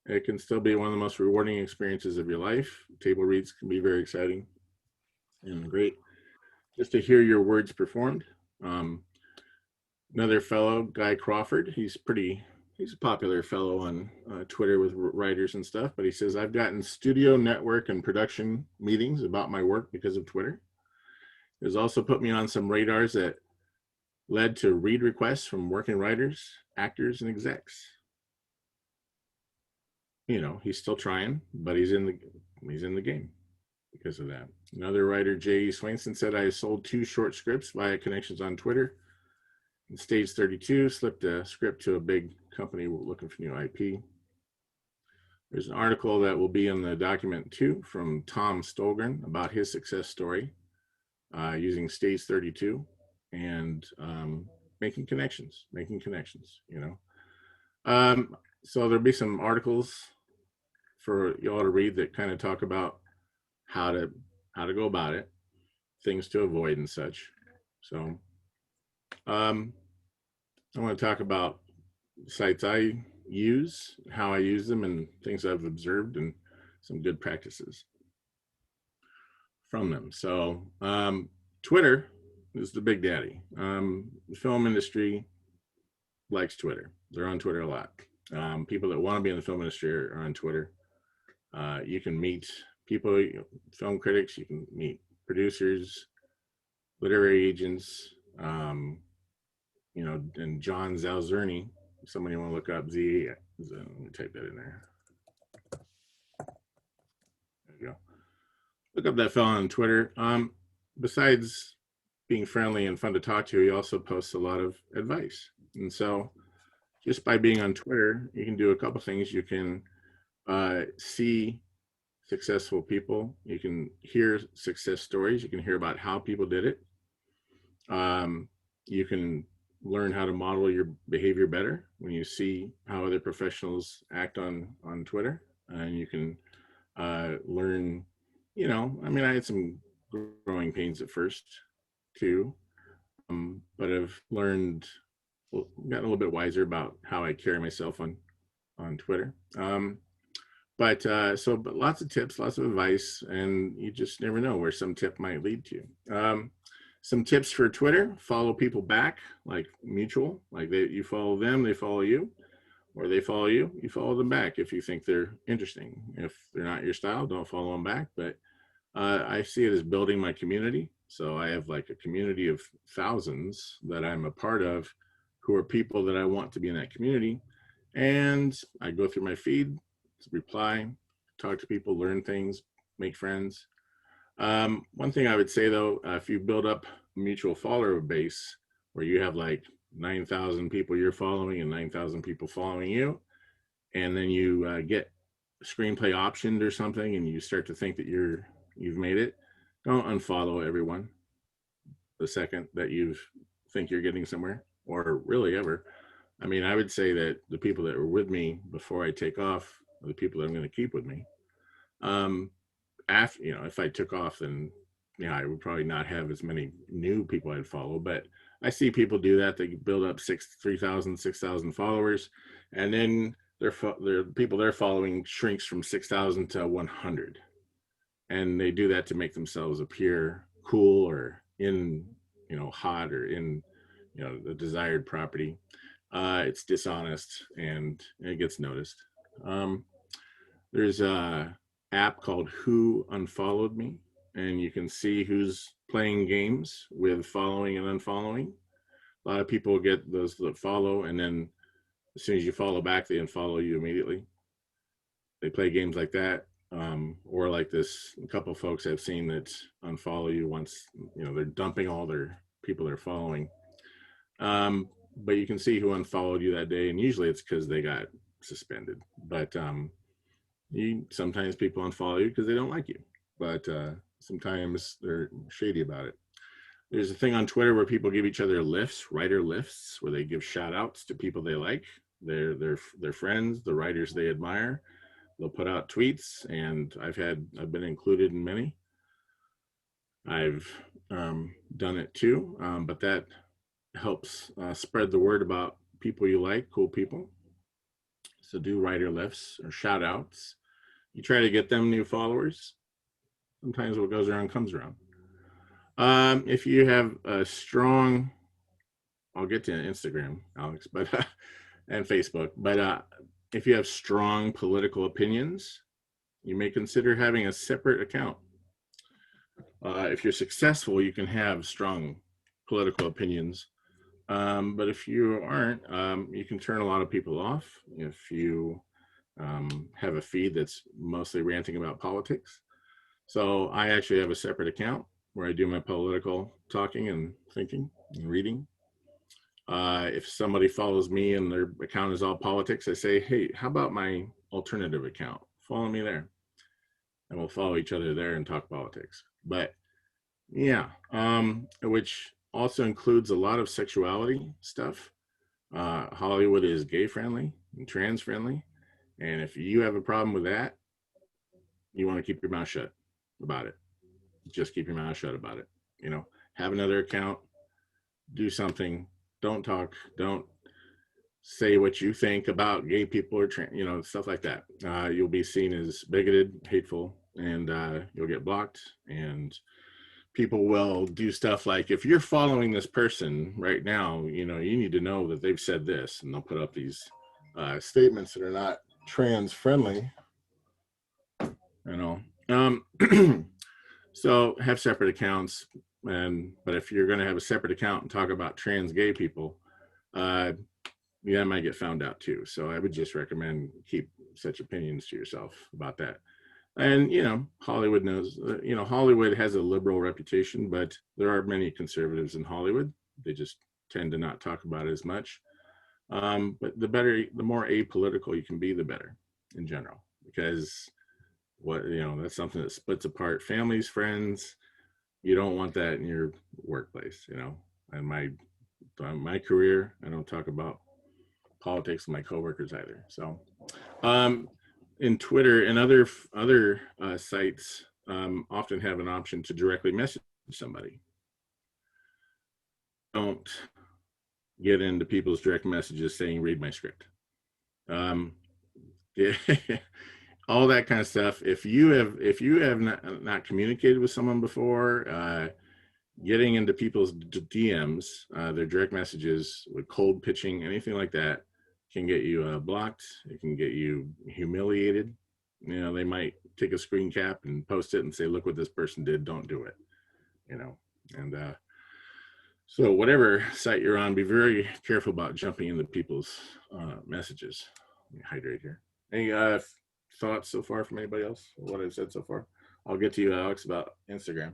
it can still be one of the most rewarding experiences of your life. Table reads can be very exciting and great just to hear your words performed. Another fellow, Guy Crawford, he's a popular fellow on Twitter with writers and stuff, but he says, I've gotten studio, network, and production meetings about my work because of Twitter. It's also put me on some radars that led to read requests from working writers, actors, and execs. He's still trying, but he's in the game because of that. Another writer, J.E. Swainson, said, I sold 2 short scripts via connections on Twitter. And Stage 32 slipped a script to a big company looking for new IP. There's an article that will be in the document too from Tom Stolgren about his success story using Stage 32 and making connections. So there'll be some articles for y'all to read that kind of talk about how to go about it, things to avoid and such. So I want to talk about sites I use, how I use them, and things I've observed, and some good practices from them. So Twitter is the big daddy. The film industry likes Twitter. They're on Twitter a lot. People that want to be in the film industry are on Twitter. You can meet people, film critics, you can meet producers, literary agents, and John Zalzerny, somebody you want to look up, let me type that in there. There you go. Look up that fellow on Twitter. Besides being friendly and fun to talk to, he also posts a lot of advice. And so just by being on Twitter, you can do a couple things. You can see successful people. You can hear success stories. You can hear about how people did it. You can learn how to model your behavior better when you see how other professionals act on Twitter. And you can learn, I had some growing pains at first too, but I've gotten a little bit wiser about how I carry myself on Twitter. But lots of tips, lots of advice, and you just never know where some tip might lead to. Some tips for Twitter: follow people back, like mutual, like you follow them, they follow you, or they follow you, you follow them back if you think they're interesting. If they're not your style, don't follow them back. But I see it as building my community. So I have like a community of thousands that I'm a part of, who are people that I want to be in that community. And I go through my feed, reply, talk to people, learn things, make friends. One thing I would say though, if you build up a mutual follower base where you have like 9,000 people you're following and 9,000 people following you, and then you get screenplay optioned or something and you start to think that you've made it, don't unfollow everyone the second that you think you're getting somewhere, or really ever. I mean, I would say that the people that were with me before I take off are the people that I'm going to keep with me. After, you know, if I took off, then yeah, I would probably not have as many new people I'd follow. But I see people do that. They build up 3,000, 6,000 followers, and then their people they're following shrinks from 6,000 to 100, and they do that to make themselves appear cool or in, you know, hot or in, you know, the desired property. It's dishonest and it gets noticed. There's a app called Who Unfollowed Me, and you can see who's playing games with following and unfollowing. A lot of people get those that follow, and then as soon as you follow back, they unfollow you immediately. They play games like that, or like this. A couple of folks I've seen that unfollow you once, you know, they're dumping all their people they're following. But you can see who unfollowed you that day, and usually it's because they got suspended. But sometimes people unfollow you because they don't like you, but sometimes they're shady about it. There's a thing on Twitter where people give each other lifts, writer lifts, where they give shout outs to people they like, their friends, the writers they admire. They'll put out tweets, and I've been included in many. I've done it too, but that helps spread the word about people you like, cool people. So do writer lifts or shout outs. You try to get them new followers. Sometimes what goes around comes around. If you have a strong, I'll get to Instagram, Alex, but and Facebook, but if you have strong political opinions, you may consider having a separate account. If you're successful, you can have strong political opinions. But if you aren't, you can turn a lot of people off if you have a feed that's mostly ranting about politics. So I actually have a separate account where I do my political talking and thinking and reading. If somebody follows me and their account is all politics, I say, hey, how about my alternative account? Follow me there. And we'll follow each other there and talk politics. But yeah, which also includes a lot of sexuality stuff. Hollywood is gay friendly and trans friendly. And if you have a problem with that, you want to keep your mouth shut about it. Just keep your mouth shut about it. You know, have another account, do something, don't talk, don't say what you think about gay people or you know, stuff like that. You'll be seen as bigoted, hateful, and you'll get blocked. And people will do stuff like, if you're following this person right now, you know, you need to know that they've said this, and they'll put up these statements that are not trans friendly, you know. So have separate accounts, but if you're going to have a separate account and talk about trans gay people, that might get found out too. So I would just recommend keep such opinions to yourself about that. And, you know, Hollywood knows, you know, Hollywood has a liberal reputation, but there are many conservatives in Hollywood. They just tend to not talk about it as much. But the more apolitical you can be, the better in general, because that's something that splits apart families, friends. You don't want that in your workplace, you know. And my career, I don't talk about politics with my coworkers either. So, in Twitter and other sites often have an option to directly message somebody. Don't get into people's direct messages saying, read my script. Yeah, all that kind of stuff. If you have not communicated with someone before, getting into people's DMs, their direct messages with cold pitching, anything like that, can get you blocked. It can get you humiliated. You know, they might take a screen cap and post it and say, look what this person did, don't do it, you know. And so whatever site you're on, be very careful about jumping into people's messages. Let me hydrate here. Hey, thoughts so far from anybody else? What I've said so far? I'll get to you, Alex, about Instagram.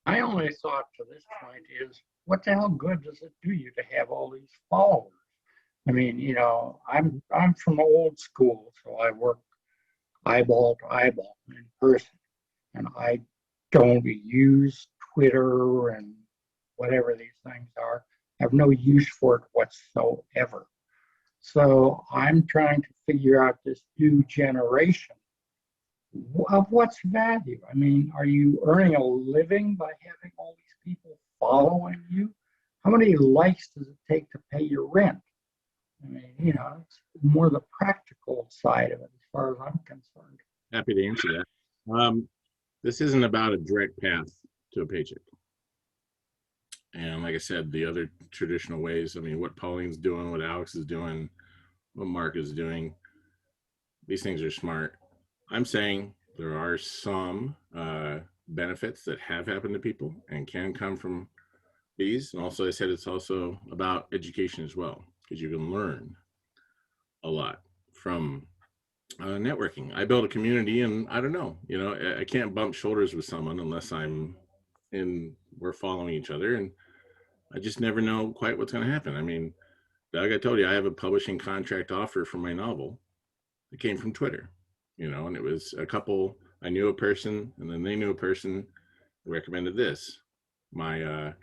My only thought to this point is, what the hell good does it do you to have all these followers? I mean, you know, I'm from the old school, so I work eyeball to eyeball in person, and I don't use Twitter and whatever these things are. I have no use for it whatsoever. So I'm trying to figure out this new generation of what's value. I mean, are you earning a living by having all these people following you? How many likes does it take to pay your rent? I mean, you know, it's more the practical side of it as far as I'm concerned. Happy to answer that. This isn't about a direct path to a paycheck. And like I said, the other traditional ways, I mean, what Pauline's doing, what Alex is doing, what Mark is doing, these things are smart. I'm saying there are some benefits that have happened to people and can come from these. And also I said it's also about education as well, because you can learn a lot from networking. I build a community, and I don't know, you know, I can't bump shoulders with someone unless we're following each other, and I just never know quite what's going to happen. I mean, Doug, I told you I have a publishing contract offer for my novel. It came from Twitter, you know, and it was a couple. I knew a person, and then they knew a person who recommended this. My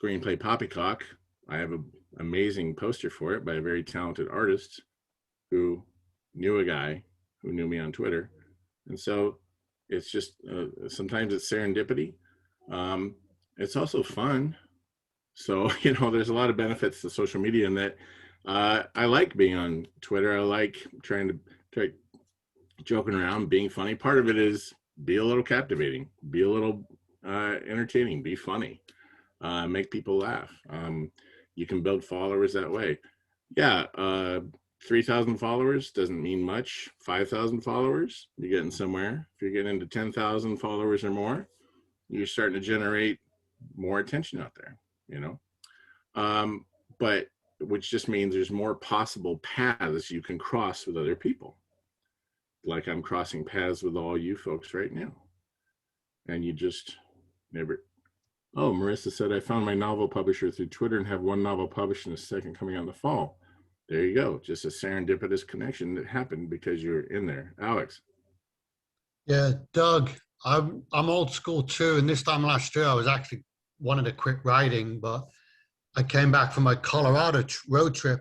screenplay Poppycock, I have an amazing poster for it by a very talented artist who knew a guy who knew me on Twitter. And so it's just, sometimes it's serendipity. It's also fun. So, you know, there's a lot of benefits to social media, in that I like being on Twitter. I like joking around, being funny. Part of it is be a little captivating, be a little entertaining, be funny, make people laugh. You can build followers that way. Yeah, 3,000 followers doesn't mean much. 5,000 followers, you're getting somewhere. If you're getting into 10,000 followers or more, you're starting to generate more attention out there, you know? But which just means there's more possible paths you can cross with other people. Like I'm crossing paths with all you folks right now. And you just never, oh, Marissa said, I found my novel publisher through Twitter and have one novel published and a second coming out in the fall. There you go. Just a serendipitous connection that happened because you're in there. Alex. Yeah, Doug, I'm old school too. And this time last year, I was actually wanted to quit writing, but I came back from my Colorado road trip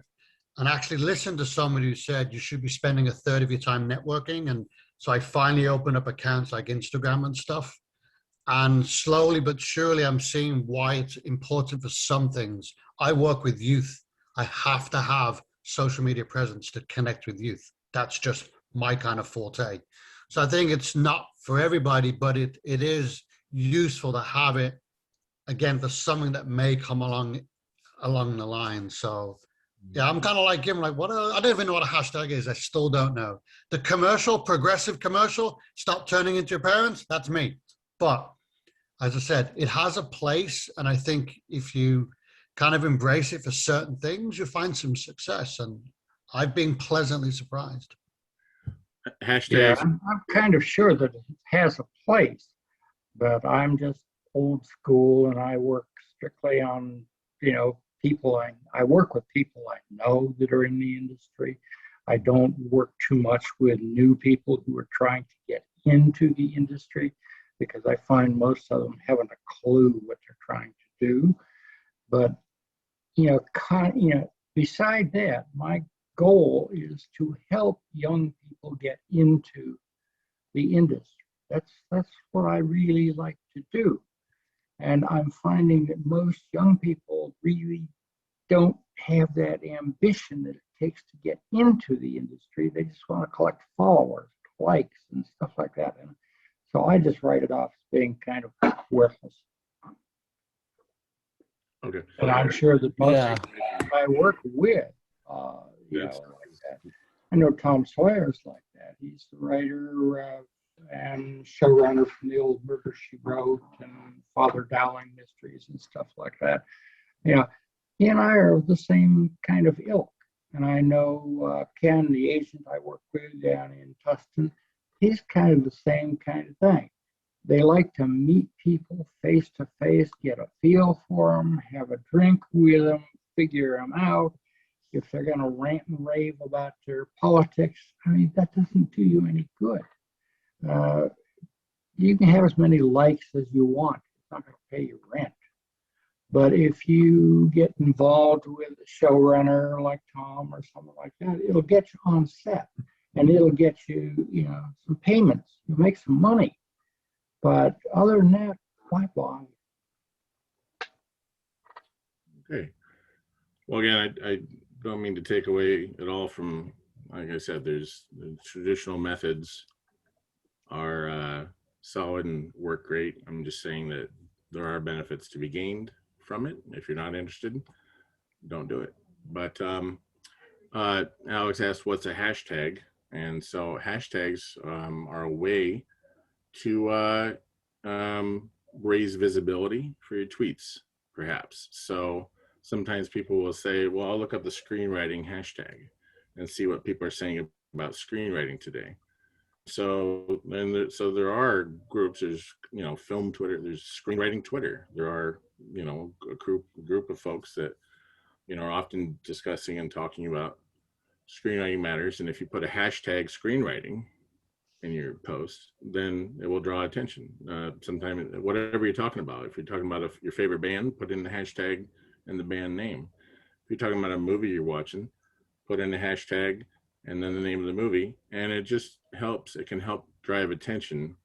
and actually listened to somebody who said you should be spending a third of your time networking. And so I finally opened up accounts like Instagram and stuff. And slowly but surely, I'm seeing why it's important for some things. I work with youth. I have to have social media presence to connect with youth. That's just my kind of forte. So I think it's not for everybody, but it is useful to have it, again, for something that may come along the line. So yeah, I'm kind of like him, like, I don't even know what a hashtag is. I still don't know. The commercial, progressive commercial, stop turning into your parents, that's me. But as I said, it has a place. And I think if you kind of embrace it for certain things, you find some success. And I've been pleasantly surprised. Hashtag. Yeah, I'm kind of sure that it has a place, but I'm just old school, and I work strictly on, you know, people. I work with people I know that are in the industry. I don't work too much with new people who are trying to get into the industry, because I find most of them haven't a clue what they're trying to do. But beside that, my goal is to help young people get into the industry. That's what I really like to do. And I'm finding that most young people really don't have that ambition that it takes to get into the industry. They just want to collect followers, likes, and stuff like that. And so I just write it off as being kind of worthless. Okay. And I'm sure that most of the people I work with, like that. I know Tom Sawyer's like that. He's the writer and showrunner from the old Murder, She Wrote and Father Dowling Mysteries and stuff like that. You know, he and I are the same kind of ilk. And I know Ken, the agent I work with down in Tustin, he's kind of the same kind of thing. They like to meet people face to face, get a feel for them, have a drink with them, figure them out. If they're going to rant and rave about their politics, I mean, that doesn't do you any good. You can have as many likes as you want. It's not going to pay your rent. But if you get involved with a showrunner like Tom or someone like that, it'll get you on set and it'll get you, some payments. You'll make some money. But other than that, why bother? Okay. Well, again, I don't mean to take away at all from, like I said, there's the traditional methods are solid and work great. I'm just saying that there are benefits to be gained from it. If you're not interested, don't do it. But Alex asked, what's a hashtag? And so hashtags are a way to raise visibility for your tweets, perhaps. So sometimes people will say, well, I'll look up the screenwriting hashtag and see what people are saying about screenwriting today. So there are groups, there's, film Twitter, there's screenwriting Twitter. There are, a group of folks that, are often discussing and talking about screenwriting matters. And if you put a hashtag screenwriting in your post, then it will draw attention. Sometimes, whatever you're talking about, if you're talking about your favorite band, put in the hashtag and the band name. If you're talking about a movie you're watching, put in the hashtag and then the name of the movie, and it just helps. It can help drive attention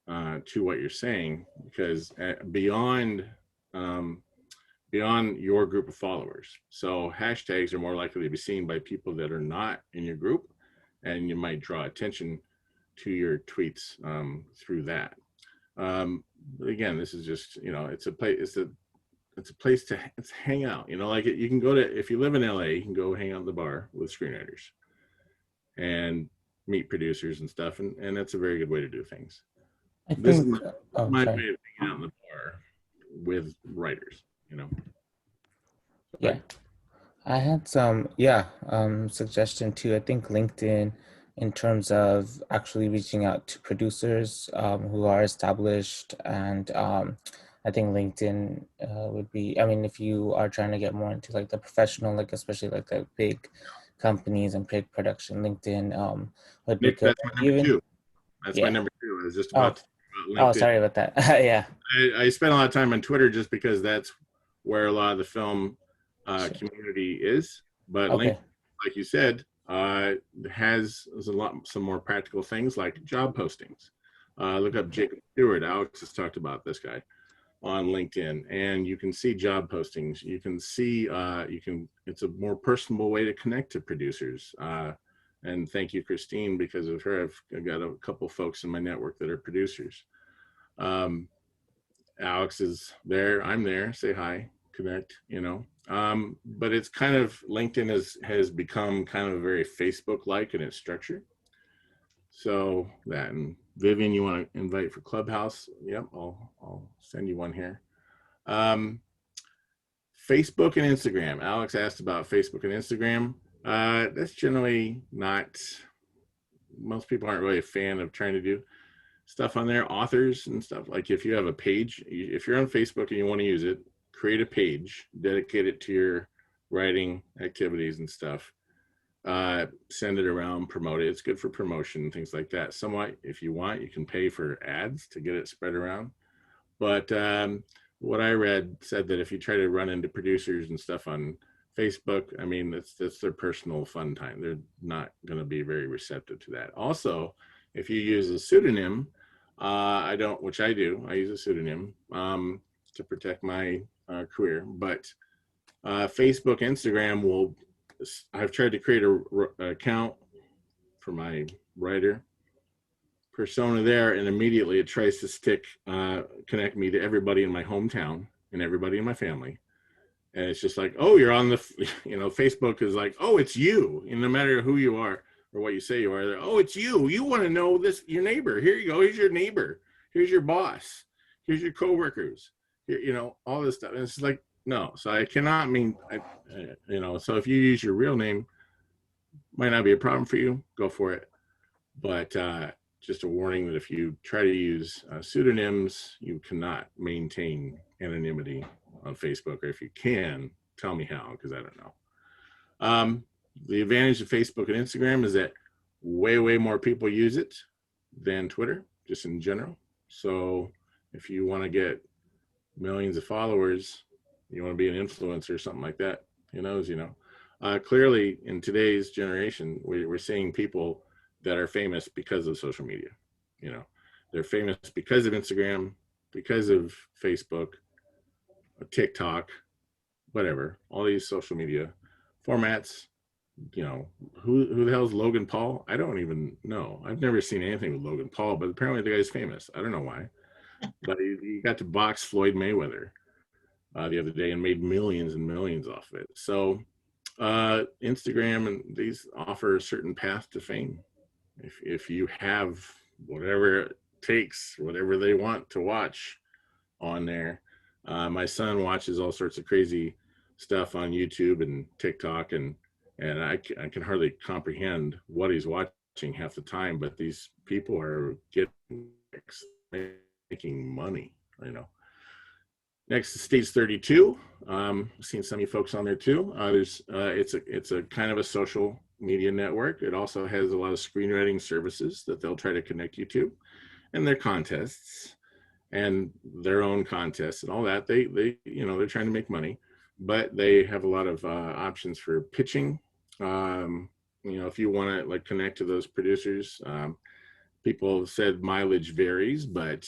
to what you're saying, because beyond your group of followers. So hashtags are more likely to be seen by people that are not in your group, and you might draw attention to your tweets through that. Again, this is just, it's a place to hang out. Like you can go to, if you live in LA, you can go hang out in the bar with screenwriters and meet producers and stuff, and that's a very good way to do things. This is my way of hanging out in the bar with writers. Yeah, I had some suggestion too. I think LinkedIn, in terms of actually reaching out to producers who are established, and I think LinkedIn would be, if you are trying to get more into like the professional, like especially like the big companies and big production, LinkedIn would be Nick, good. that's my number two. That's my number two. I was just about to talk about LinkedIn. Oh, sorry about that. Yeah. I spend a lot of time on Twitter just because that's where a lot of the film community is. But LinkedIn, like you said, has some more practical things like job postings. Look up Jacob Stewart. Alex has talked about this guy on LinkedIn, and you can see job postings. You can see it's a more personable way to connect to producers. And thank you, Christine, because of her, I've got a couple folks in my network that are producers. Alex is there, I'm there, say hi, connect, but it's kind of, LinkedIn has become kind of very Facebook-like in its structure. So that, and Vivian, you want to invite for Clubhouse? Yep, I'll send you one here. Facebook and Instagram. Alex asked about Facebook and Instagram. That's generally not, most people aren't really a fan of trying to do stuff on there. Authors and stuff, like if you have a page, if you're on Facebook and you want to use it, create a page, dedicate it to your writing activities and stuff. Send it around, promote it. It's good for promotion and things like that. Somewhat, if you want, you can pay for ads to get it spread around. But what I read said that if you try to run into producers and stuff on Facebook, that's their personal fun time. They're not going to be very receptive to that. Also, if you use a pseudonym, which I do, I use a pseudonym to protect my career. But Facebook, Instagram I've tried to create an account for my writer persona there, and immediately it tries to connect me to everybody in my hometown and everybody in my family. And it's just like, oh, you're on the, Facebook is like, oh, it's you. And no matter who you are or what you say you are, oh, it's you. You want to know this, your neighbor. Here you go. Here's your neighbor. Here's your boss. Here's your coworkers. Here, all this stuff. And it's like, no. So I cannot so if you use your real name, Might not be a problem for you, go for it. But just a warning that if you try to use pseudonyms, you cannot maintain anonymity on Facebook. Or if you can, tell me how, because I don't know. The advantage of Facebook and Instagram is that way more people use it than Twitter, just in general. So if you want to get millions of followers, you want to be an influencer or something like that, who knows, you know. Clearly, in today's generation, we're seeing people that are famous because of social media. You know, they're famous because of Instagram, because of Facebook, TikTok, whatever, all these social media formats. You know, who the hell is Logan Paul? I don't even know. I've never seen anything with Logan Paul, but apparently the guy's famous. I don't know why. But he got to box Floyd Mayweather the other day and made millions and millions off of it. So Instagram and these offer a certain path to fame. If you have whatever it takes, whatever they want to watch on there. My son watches all sorts of crazy stuff on YouTube and TikTok, and I can hardly comprehend what he's watching half the time, but these people are making money, you know. Next is Stage 32. I've seen some of you folks on there too. It's a kind of a social media network. It also has a lot of screenwriting services that they'll try to connect you to, and their contests and their own contests and all that. They you know, they're trying to make money, but they have a lot of options for pitching. You know, if you want to like connect to those producers, people have said mileage varies, but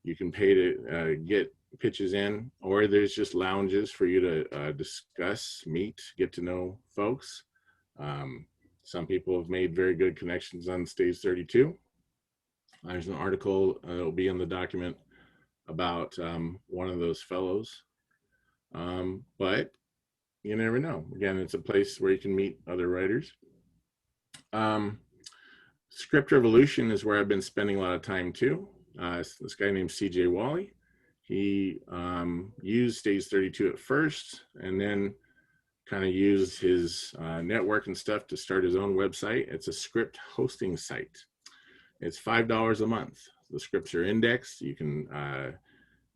you can pay to get pitches in, or there's just lounges for you to discuss, meet, get to know folks. Some people have made very good connections on Stage 32. There's an article that will be in the document about one of those fellows. But you never know. Again, it's a place where you can meet other writers. Script Revolution is where I've been spending a lot of time too. This guy named CJ Wally. He used Stage 32 at first, and then kind of used his network and stuff to start his own website. It's a script hosting site. It's $5 a month. The scripts are indexed. You can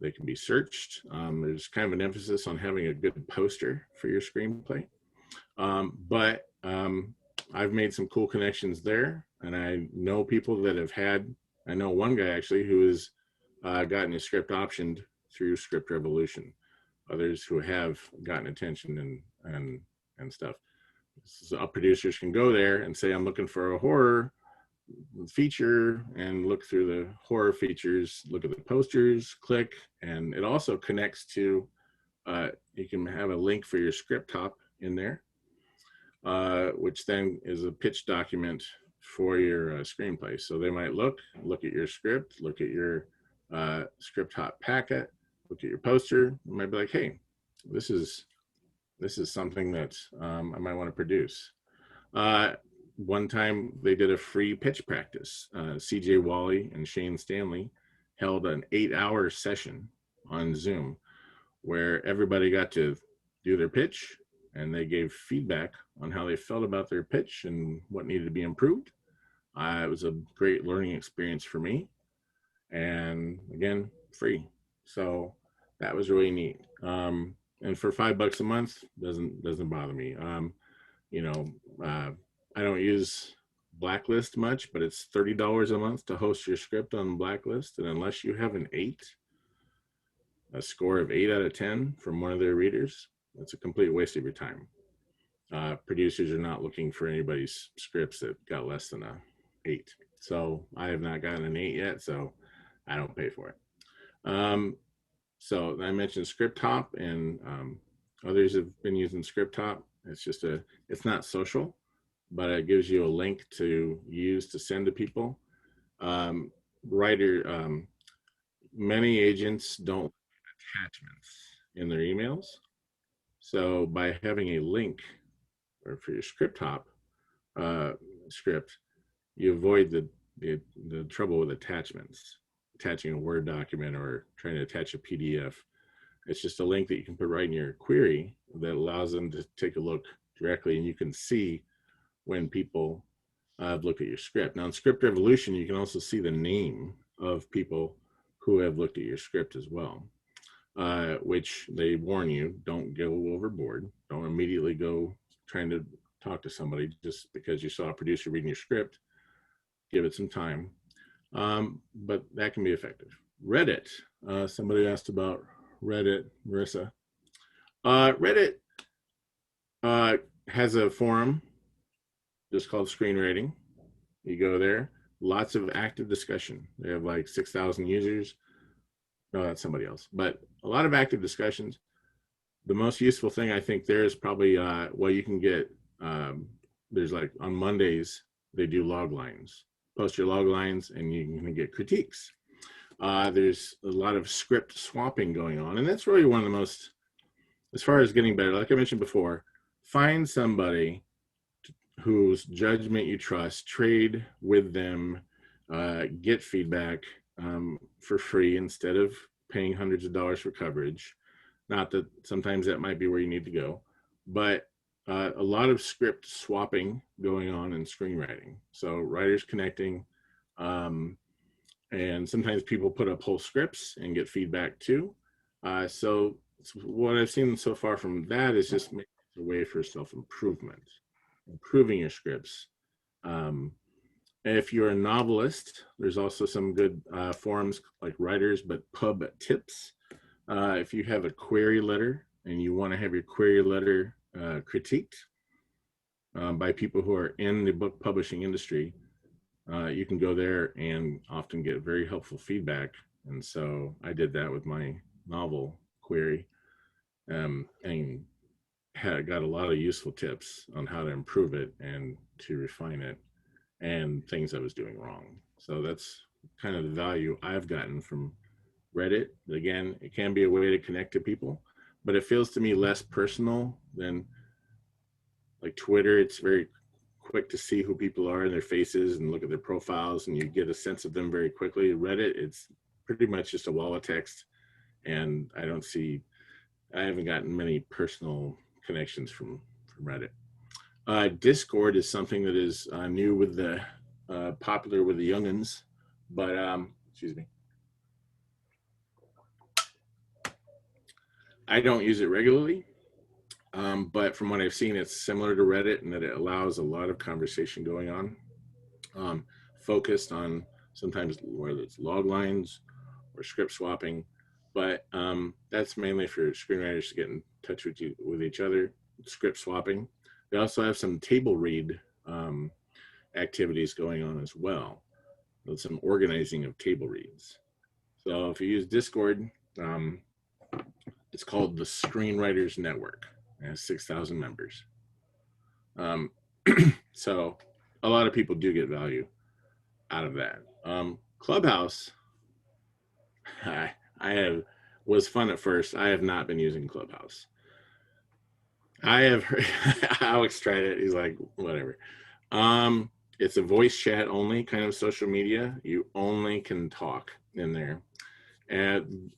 they can be searched. There's kind of an emphasis on having a good poster for your screenplay. But I've made some cool connections there, and I know people that have had. I know one guy actually who has gotten his script optioned through Script Revolution. Others who have gotten attention and stuff. So producers can go there and say, I'm looking for a horror feature, and look through the horror features, look at the posters, click, and it also connects to, you can have a link for your script top in there, which then is a pitch document for your screenplay. So they might look at your script, look at your script top packet, look at your poster, and might be like, hey, this is something that I might want to produce. One time they did a free pitch practice. CJ Wally and Shane Stanley held an 8-hour session on Zoom where everybody got to do their pitch, and they gave feedback on how they felt about their pitch and what needed to be improved. It was a great learning experience for me, and again, free. So that was really neat. And for $5 a month, doesn't bother me. You know, I don't use Blacklist much, but it's $30 a month to host your script on Blacklist. And unless you have a score of 8 out of 10 from one of their readers, it's a complete waste of your time. Producers are not looking for anybody's scripts that got less than a 8. So I have not gotten an 8 yet, so I don't pay for it. So I mentioned Script Top, and others have been using Script Top. It's not social, but it gives you a link to use to send to people. Many agents don't like attachments in their emails. So by having a link for your Script Top script, you avoid the trouble with attachments, attaching a Word document or trying to attach a PDF. It's just a link that you can put right in your query that allows them to take a look directly, and you can see when people have looked at your script. Now in Script Evolution, you can also see the name of people who have looked at your script as well, which they warn you, don't go overboard. Don't immediately go trying to talk to somebody just because you saw a producer reading your script. Give it some time. But that can be effective. Reddit. Somebody asked about Reddit, Marissa. Reddit has a forum just called Screenwriting. You go there, lots of active discussion. They have like 6,000 users. No, that's somebody else, but a lot of active discussions. The most useful thing I think there is probably, well, you can get, there's like on Mondays, they do log lines. Post your log lines and you can get critiques. There's a lot of script swapping going on, and that's really one of the most, as far as getting better, like I mentioned before, find somebody whose judgment you trust, trade with them, get feedback for free instead of paying hundreds of dollars for coverage. Not that sometimes that might be where you need to go, but a lot of script swapping going on in screenwriting. So writers connecting, and sometimes people put up whole scripts and get feedback too. So what I've seen so far from that is just making it a way for self-improvement, improving your scripts. If you're a novelist, there's also some good forums like Writers, but Pub Tips. If you have a query letter and you want to have your query letter critiqued by people who are in the book publishing industry, you can go there and often get very helpful feedback. And so I did that with my novel query, and got a lot of useful tips on how to improve it and to refine it and things I was doing wrong. So that's kind of the value I've gotten from Reddit. Again, it can be a way to connect to people, but it feels to me less personal than like Twitter. It's very quick to see who people are and their faces and look at their profiles, and you get a sense of them very quickly. Reddit, it's pretty much just a wall of text, and I haven't gotten many personal connections from Reddit. Discord is something that is new with the popular with the youngins, but excuse me, I don't use it regularly, but from what I've seen, it's similar to Reddit in that it allows a lot of conversation going on, focused on sometimes whether it's log lines or script swapping, but that's mainly for screenwriters to get in touch with each other, script swapping. They also have some table read activities going on as well, with some organizing of table reads. So if you use Discord, it's called the Screenwriters Network. It has 6,000 members. So a lot of people do get value out of that. Clubhouse, was fun at first. I have not been using Clubhouse. I have heard, Alex tried it. He's like, whatever. It's a voice chat only kind of social media. You only can talk in there.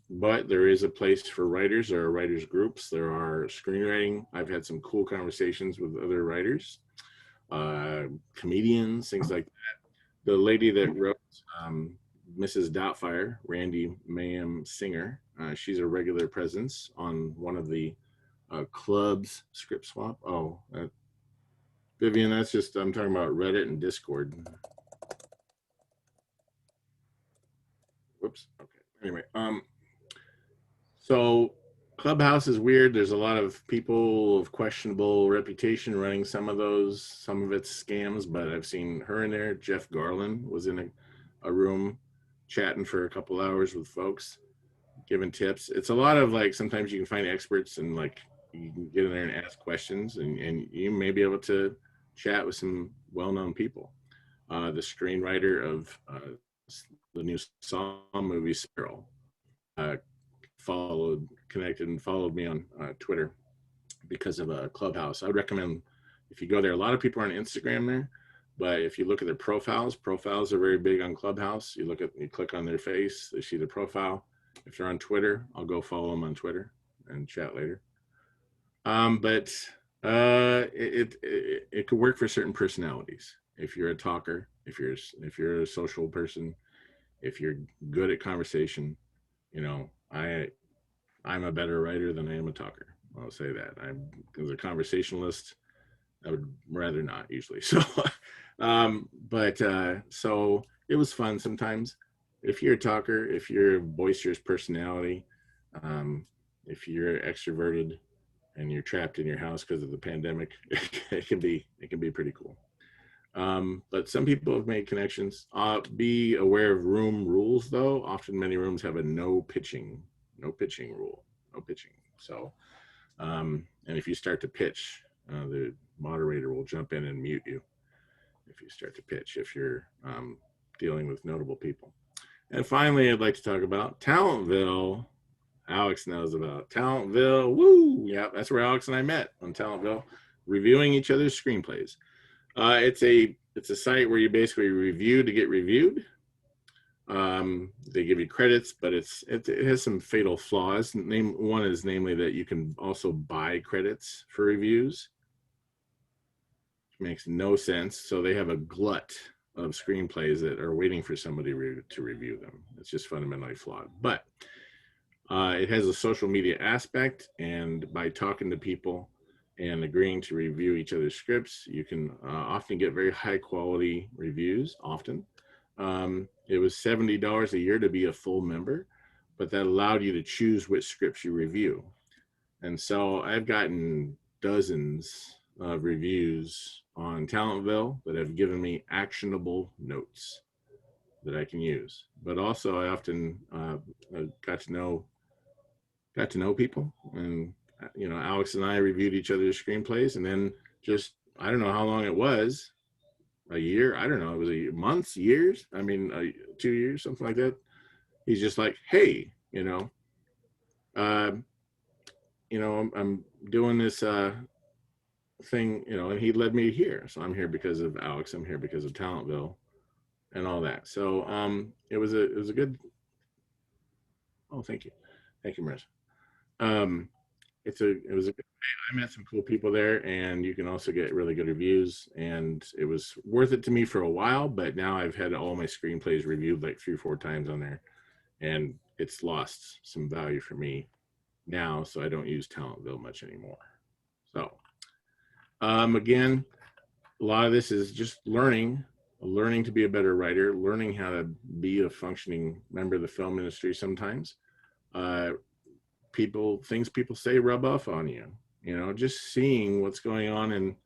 But there is a place for writers. There are writers groups. There are screenwriting. I've had some cool conversations with other writers, comedians, things like that. The lady that wrote Mrs. Doubtfire, Randy Mayhem Singer, she's a regular presence on one of the clubs, Script Swap. Oh, Vivian, that's just, I'm talking about Reddit and Discord. Whoops. Okay. Anyway, so Clubhouse is weird. There's a lot of people of questionable reputation running some of those. Some of it's scams, but I've seen her in there. Jeff Garland was in a room chatting for a couple hours with folks, giving tips. It's a lot of like, sometimes you can find experts and like you can get in there and ask questions, and you may be able to chat with some well-known people. The screenwriter of the new Saw movie, Cyril, connected and followed me on Twitter because of a Clubhouse. I would recommend if you go there. A lot of people are on Instagram there, but if you look at their profiles are very big on Clubhouse. You click on their face, they see the profile. If they're on Twitter, I'll go follow them on Twitter and chat later. But It could work for certain personalities. If you're a talker, if you're a social person, if you're good at conversation, you know, I'm a better writer than I am a talker. I'll say that. I'm as a conversationalist, I would rather not usually. So, so it was fun sometimes. If you're a talker, if you're a boisterous personality, if you're extroverted and you're trapped in your house because of the pandemic, it can be pretty cool. But some people have made connections. Be aware of room rules, though. Often many rooms have a no pitching rule, no pitching. So, and if you start to pitch, the moderator will jump in and mute you if you start to pitch, if you're dealing with notable people. And finally, I'd like to talk about Talentville. Alex knows about Talentville. Woo! Yeah, that's where Alex and I met, on Talentville, reviewing each other's screenplays. It's a site where you basically review to get reviewed. They give you credits, but it has some fatal flaws. One is namely that you can also buy credits for reviews, which makes no sense. So they have a glut of screenplays that are waiting for somebody to review them. It's just fundamentally flawed. But it has a social media aspect, and by talking to people and agreeing to review each other's scripts, you can often get very high quality reviews, often. It was $70 a year to be a full member, but that allowed you to choose which scripts you review. And so I've gotten dozens of reviews on Talentville that have given me actionable notes that I can use. But also I often got to know people, and you know, Alex and I reviewed each other's screenplays, and then just, I don't know how long it was, a year, I don't know, it was months, years, I mean 2 years, something like that. He's just like, hey, you know, I'm doing this thing, you know, and he led me here. So I'm here because of Alex, I'm here because of Talentville and all that. So it was a good, oh, thank you, Marissa. It was a good, I met some cool people there, and you can also get really good reviews, and it was worth it to me for a while, but now I've had all my screenplays reviewed like 3 or 4 times on there, and it's lost some value for me now, so I don't use Talentville much anymore. So again, a lot of this is just learning to be a better writer, learning how to be a functioning member of the film industry. Sometimes things people say rub off on you, you know, just seeing what's going on in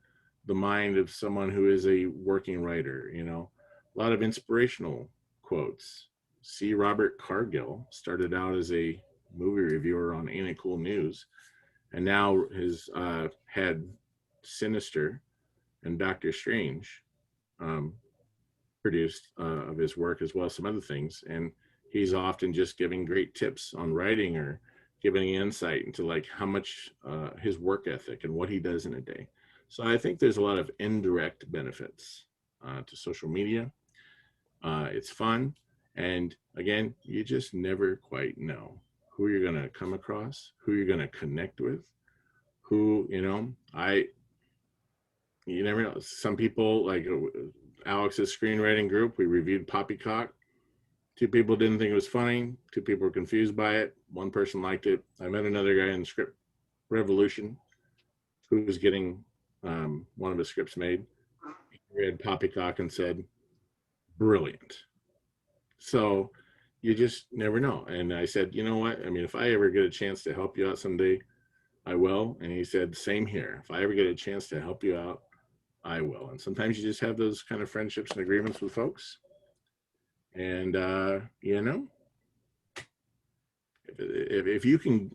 the mind of someone who is a working writer, you know, a lot of inspirational quotes. C. Robert Cargill started out as a movie reviewer on Ain't It Cool News, and now has had Sinister and Doctor Strange produced of his work, as well as some other things, and he's often just giving great tips on writing or giving insight into like how much his work ethic and what he does in a day. So I think there's a lot of indirect benefits to social media. It's fun, and again, you just never quite know who you're going to come across, who you're going to connect with, who, you know, you never know. Some people, like Alex's screenwriting group, we reviewed Poppycock. 2 people didn't think it was funny. 2 people were confused by it. 1 person liked it. I met another guy in Script Revolution who was getting one of his scripts made. He read Poppycock and said, brilliant. So you just never know. And I said, you know what? I mean, if I ever get a chance to help you out someday, I will. And he said, same here. If I ever get a chance to help you out, I will. And sometimes you just have those kind of friendships and agreements with folks. And you know, if you can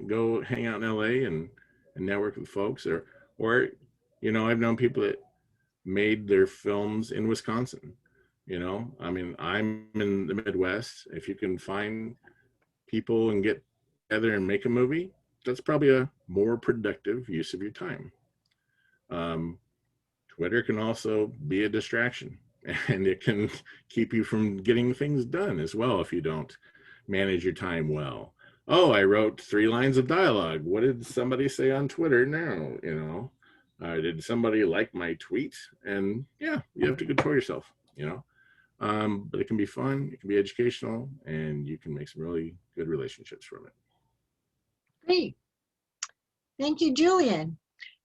go hang out in LA and network with folks, or you know, I've known people that made their films in Wisconsin. You know, I mean, I'm in the Midwest. If you can find people and get together and make a movie, that's probably a more productive use of your time. Twitter can also be a distraction, and it can keep you from getting things done as well if you don't manage your time well. oh, I wrote 3 lines of dialogue. What did somebody say on Twitter now? You know, did somebody like my tweet? And yeah, you have to control yourself, you know. But it can be fun, it can be educational, and you can make some really good relationships from it. Great. Thank you, Julian.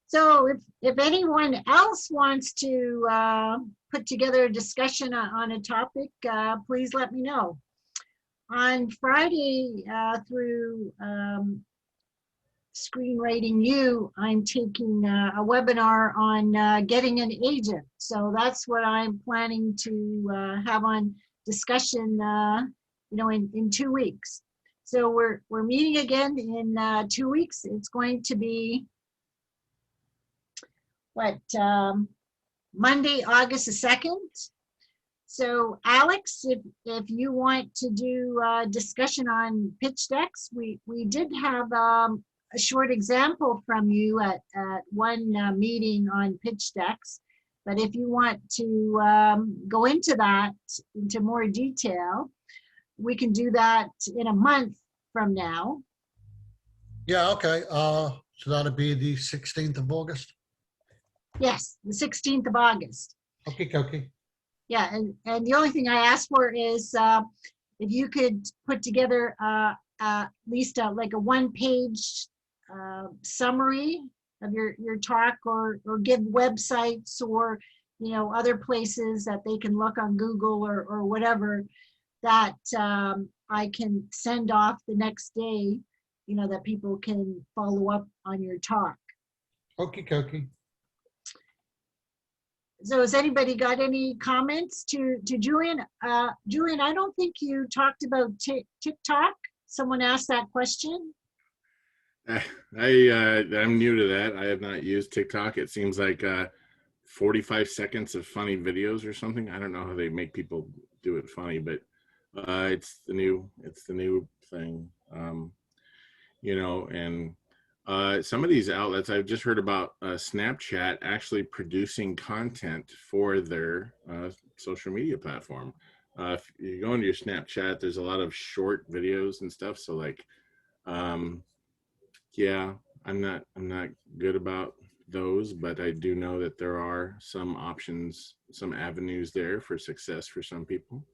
So if anyone else wants to put together a discussion on a topic, please let me know. On Friday through Screenwriting U, I'm taking a webinar on getting an agent. So that's what I'm planning to have on discussion, you know, in 2 weeks. So we're meeting again in 2 weeks. It's going to be what, Monday, August the 2nd. So Alex, if you want to do a discussion on pitch decks, we did have a short example from you at one meeting on pitch decks. But if you want to go into that, into more detail, we can do that in a month from now. Yeah, okay. So that'll be the 16th of August. Yes, the 16th of August. Okay. Yeah, and the only thing I asked for is if you could put together at least like a one-page summary of your talk, or give websites or, you know, other places that they can look on Google or whatever that I can send off the next day, you know, that people can follow up on your talk. Okay. So has anybody got any comments to Julian? Julian, I don't think you talked about TikTok. Someone asked that question. I'm new to that. I have not used TikTok. It seems like 45 seconds of funny videos or something. I don't know how they make people do it funny, but it's the new thing. You know, and some of these outlets, I've just heard about Snapchat actually producing content for their social media platform. If you go into your Snapchat, there's a lot of short videos and stuff. So like, yeah, I'm not good about those, but I do know that there are some options, some avenues there for success for some people.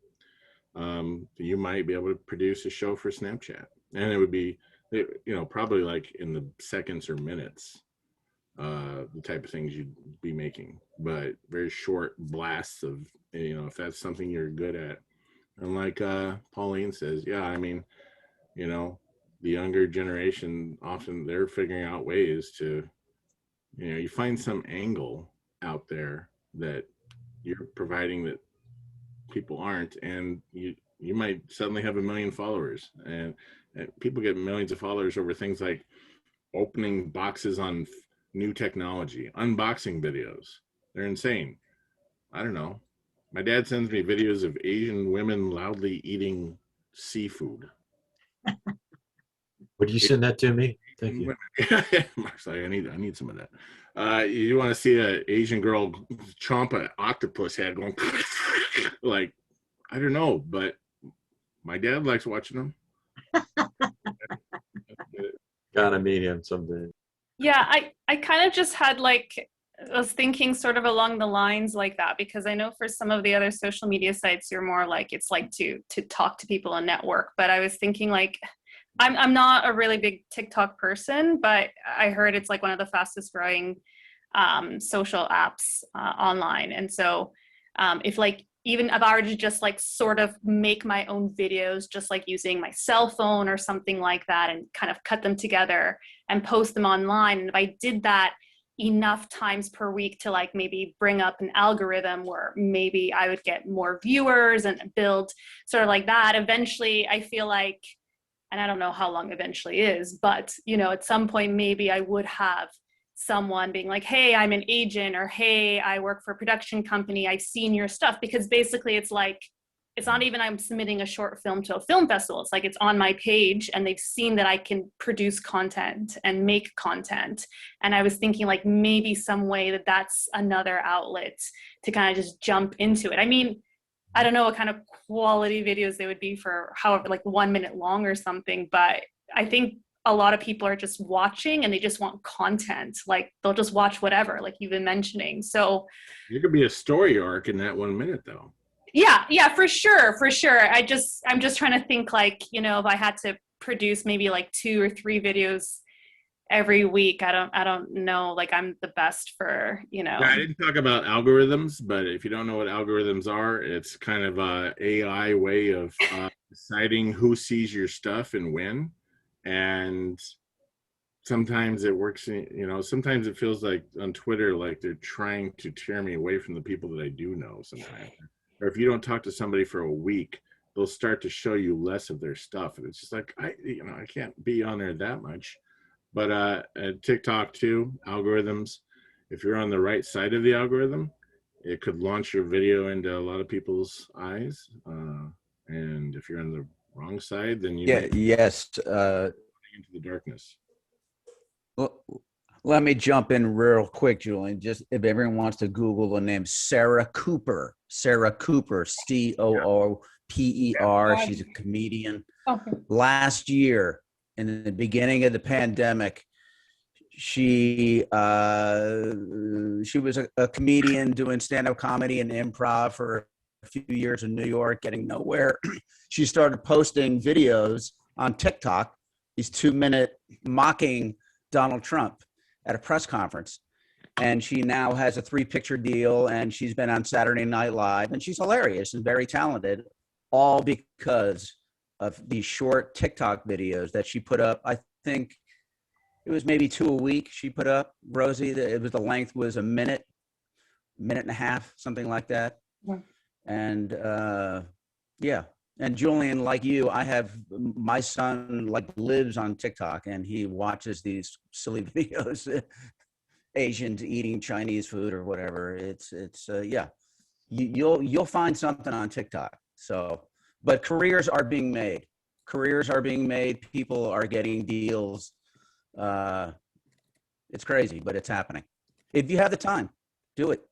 You might be able to produce a show for Snapchat, and it would be, you know, probably like in the seconds or minutes, the type of things you'd be making, but very short blasts of, you know, if that's something you're good at. And like Pauline says, yeah, I mean, you know, the younger generation, often they're figuring out ways to, you know, you find some angle out there that you're providing that people aren't, and you might suddenly have 1 million followers, and people get millions of followers over things like opening boxes on new technology, unboxing videos. They're insane. I don't know. My dad sends me videos of Asian women loudly eating seafood. Would you send that to me? Thank you. Mark's like, I need some of that. You want to see an Asian girl chomp an octopus head going like, I don't know, but my dad likes watching them. Gotta meet him someday. Yeah, I kind of just had like, I was thinking sort of along the lines like that, because I know for some of the other social media sites, you're more like, it's like to talk to people and network. But I was thinking like, I'm not a really big TikTok person, but I heard it's like one of the fastest growing social apps online. And so if like, even if I were to just like sort of make my own videos, just like using my cell phone or something like that, and kind of cut them together and post them online. And if I did that enough times per week to like maybe bring up an algorithm where maybe I would get more viewers and build sort of like that, eventually I feel like, and I don't know how long eventually is, but you know, at some point maybe I would have someone being like, hey, I'm an agent, or hey, I work for a production company, I've seen your stuff. Because basically it's like, it's not even I'm submitting a short film to a film festival. It's like it's on my page and they've seen that I can produce content and make content. And I was thinking like maybe some way that that's another outlet to kind of just jump into it. I mean, I don't know what kind of quality videos they would be for, however, like 1 minute long or something, but I think a lot of people are just watching and they just want content. Like they'll just watch whatever, like you've been mentioning. So There could be a story arc in that 1 minute, though. yeah, for sure. I'm just trying to think, like, you know, if I had to produce maybe like 2 or 3 videos every week, I don't know, like I'm the best for, you know. Yeah, I didn't talk about algorithms, but if you don't know what algorithms are, it's kind of a AI way of deciding who sees your stuff and when. And sometimes it works, you know, sometimes it feels like on Twitter, like they're trying to tear me away from the people that I do know sometimes. Or if you don't talk to somebody for a week, they'll start to show you less of their stuff. And it's just like, I can't be on there that much. But TikTok too, algorithms, if you're on the right side of the algorithm, it could launch your video into a lot of people's eyes. And if you're on the wrong side, then you might into the darkness. Well, let me jump in real quick, Julian. Just if everyone wants to Google the name Sarah Cooper, Cooper, Cooper. She's a comedian. Okay. Last year, in the beginning of the pandemic, she was a comedian doing stand-up comedy and improv for a few years in New York, getting nowhere. She started posting videos on TikTok, these 2-minute mocking Donald Trump at a press conference. And she now has a 3-picture deal, and she's been on Saturday Night Live, and she's hilarious and very talented, all because of these short TikTok videos that she put up. I think it was maybe 2 a week she put up, Rosie. The length was a minute and a half, something like that. Yeah. And yeah. And Julian, like you, I have my son like lives on TikTok, and he watches these silly videos, Asians eating Chinese food or whatever. It's yeah, you'll find something on TikTok. So, but careers are being made. People are getting deals. It's crazy, but it's happening. If you have the time, do it.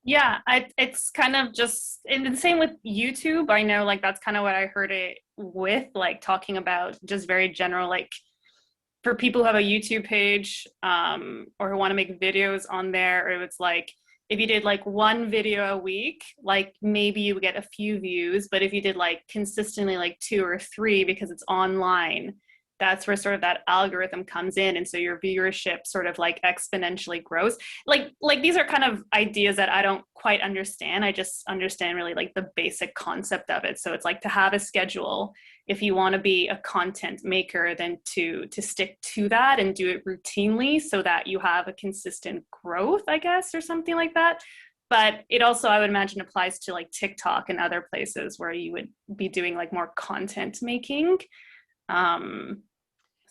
Yeah, it's kind of just, and the same with YouTube. I know, like, that's kind of what I heard it with, like, talking about just very general, like, for people who have a YouTube page or who want to make videos on there, or it's like, if you did like 1 video a week, like maybe you would get a few views, but if you did like consistently like 2 or 3 because it's online, that's where sort of that algorithm comes in, and so your viewership sort of like exponentially grows. Like these are kind of ideas that I don't quite understand. I just understand really like the basic concept of it. So it's like to have a schedule if you want to be a content maker, then to stick to that and do it routinely so that you have a consistent growth, I guess, or something like that. But it also, I would imagine, applies to like TikTok and other places where you would be doing like more content making.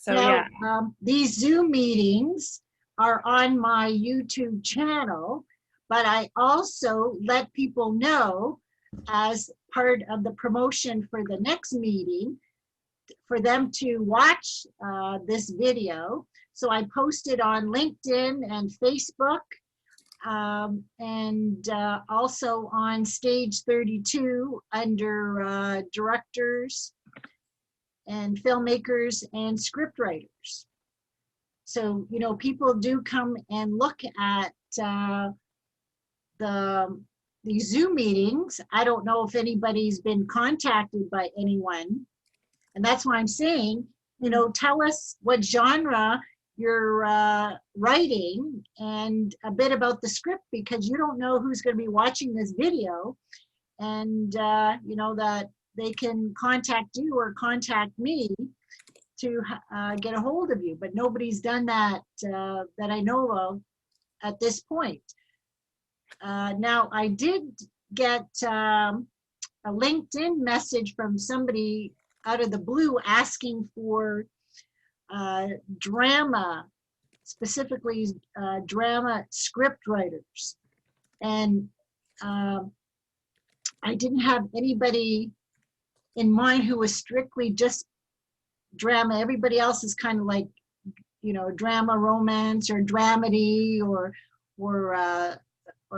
So now, yeah. These Zoom meetings are on my YouTube channel, but I also let people know as part of the promotion for the next meeting for them to watch this video. So I posted on LinkedIn and Facebook and also on Stage 32 under directors and filmmakers and scriptwriters. So, you know, people do come and look at these Zoom meetings. I don't know if anybody's been contacted by anyone. And that's why I'm saying, you know, tell us what genre you're writing and a bit about the script, because you don't know who's going to be watching this video. And, you know, that they can contact you or contact me to get a hold of you, but nobody's done that that I know of at this point. Now, I did get a LinkedIn message from somebody out of the blue asking for drama, specifically drama script writers. And I didn't have anybody in mind who was strictly just drama. Everybody else is kind of like, you know, drama, romance, or dramedy, or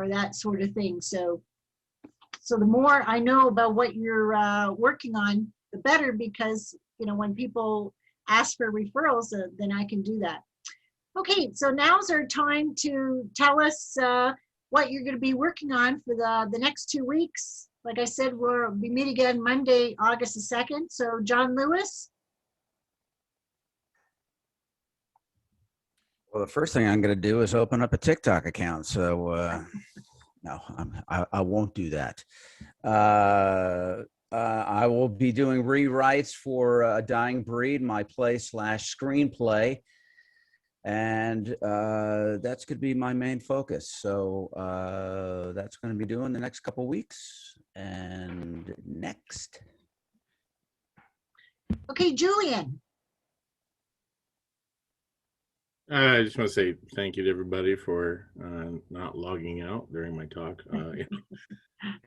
that sort of thing. So the more I know about what you're working on, the better, because, you know, when people ask for referrals, then I can do that. Okay, so now's our time to tell us what you're going to be working on for the next 2 weeks. Like I said, we'll be meeting again Monday, August the 2nd. So John Lewis. Well, the first thing I'm going to do is open up a TikTok account. So no, I won't do that. I will be doing rewrites for A Dying Breed, my play / screenplay. And that's going to be my main focus. So that's going to be doing the next couple weeks. And next. Okay, Julian. I just want to say thank you to everybody for not logging out during my talk.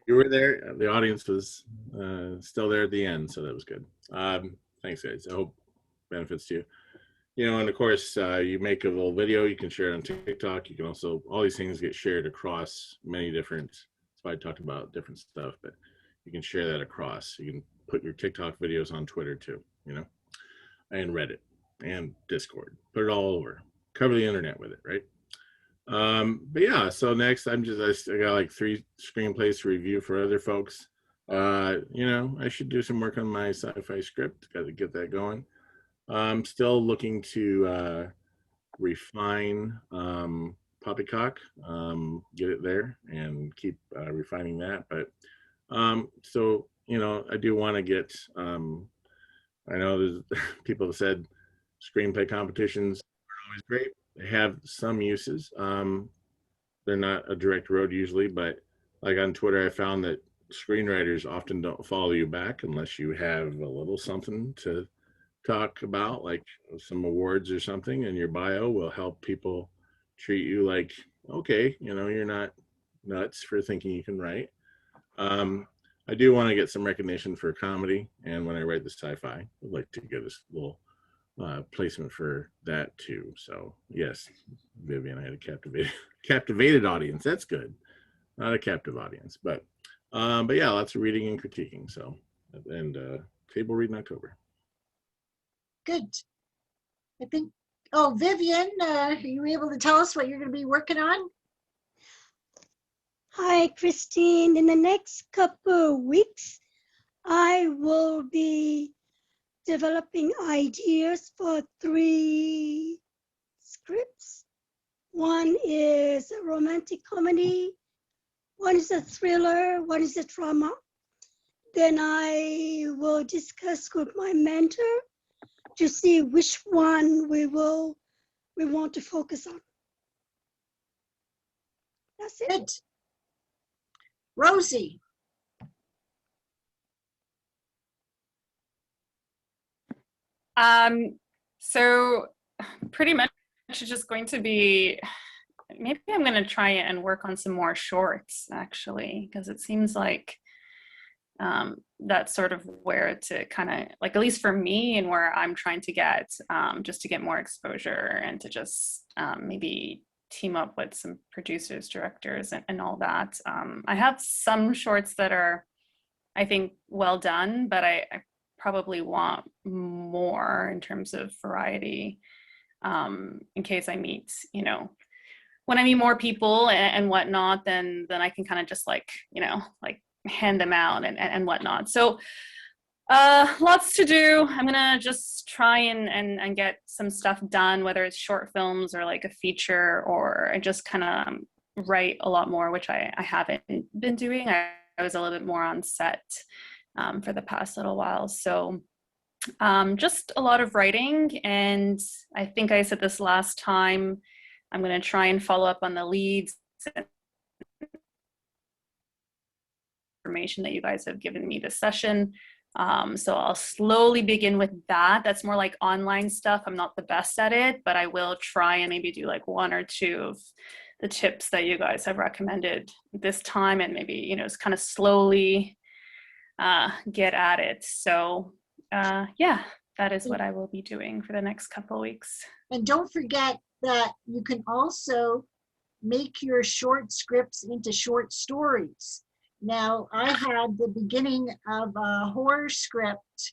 You were there. The audience was still there at the end, so that was good. Thanks, guys. I hope it benefits to you. You know, and of course, you make a little video, you can share it on TikTok. You can also, all these things get shared across many different, that's why I talked about different stuff, but you can share that across. You can put your TikTok videos on Twitter too, you know, and Reddit and Discord. Put it all over. Cover the internet with it, right? But yeah, so next I got like 3 screenplays to review for other folks. You know, I should do some work on my sci-fi script. Got to get that going. I'm still looking to refine Poppycock, get it there and keep refining that. But so, you know, I do want to get, I know there's people have said screenplay competitions are always great. They have some uses. They're not a direct road usually, but like on Twitter, I found that screenwriters often don't follow you back unless you have a little something to talk about, like some awards or something, and your bio will help people treat you like, okay, you know, you're not nuts for thinking you can write. I do want to get some recognition for comedy, and when I write the sci-fi, I'd like to get a little placement for that too. So yes, Vivian, I had a captivated audience. That's good. Not a captive audience, but yeah, lots of reading and critiquing. So, and table read in October. Good. I think, oh, Vivian, are you able to tell us what you're going to be working on? Hi, Christine. In the next couple of weeks, I will be developing ideas for 3 scripts. One is a romantic comedy, one is a thriller, one is a drama. Then I will discuss with my mentor to see which one we want to focus on. That's it. Good. Rosie. So pretty much it's just going to be, maybe I'm going to try and work on some more shorts actually, because it seems like that's sort of where to kind of, like, at least for me, and where I'm trying to get, just to get more exposure and to just maybe team up with some producers, directors, and all that. I have some shorts that are, I think, well done, but I probably want more in terms of variety, in case I meet, you know, when I meet more people and whatnot, then I can kind of just like, you know, like hand them out and whatnot. So lots to do. I'm gonna just try and get some stuff done, whether it's short films or like a feature, or I just kind of write a lot more, which I haven't been doing. I was a little bit more on set for the past little while. So just a lot of writing. And I think I said this last time, I'm going to try and follow up on the leads and information that you guys have given me this session. So I'll slowly begin with that. That's more like online stuff. I'm not the best at it, but I will try and maybe do like 1 or 2 of the tips that you guys have recommended this time, and maybe, you know, it's kind of slowly get at it. So yeah, that is what I will be doing for the next couple of weeks. And don't forget that you can also make your short scripts into short stories. Now, I had the beginning of a horror script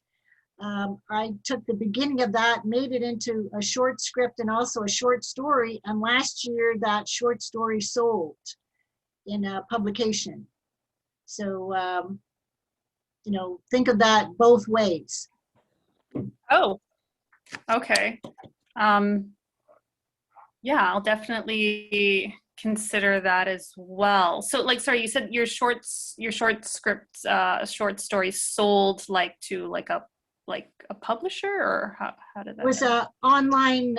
I took the beginning of that, made it into a short script and also a short story. And last year, that short story sold in a publication. So, you know, think of that both ways. Oh, okay. Yeah, I'll definitely consider that as well. So, like, sorry, you said your short script, short story sold like to like a publisher, or how did that? It was an online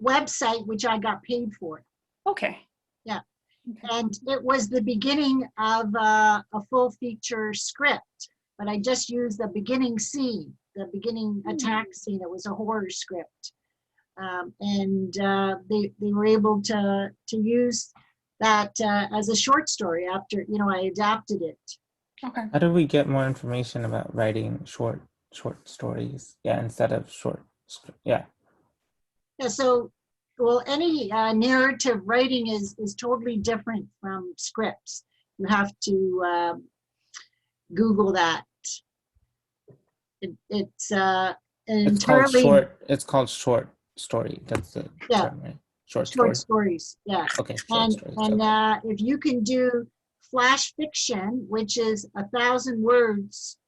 website which I got paid for. Okay. Yeah, and it was the beginning of a full feature script, but I just used the beginning scene, the beginning attack scene. It was a horror script. And they were able to use that as a short story after, you know, I adapted it. Okay. How do we get more information about writing short stories? Yeah, instead of short script. Yeah. Yeah. So, well, any narrative writing is totally different from scripts. You have to Google that. It's entirely. It's called short story. That's the term, right? Short stories. Yeah. Okay. And stories. If you can do flash fiction, which is 1,000 words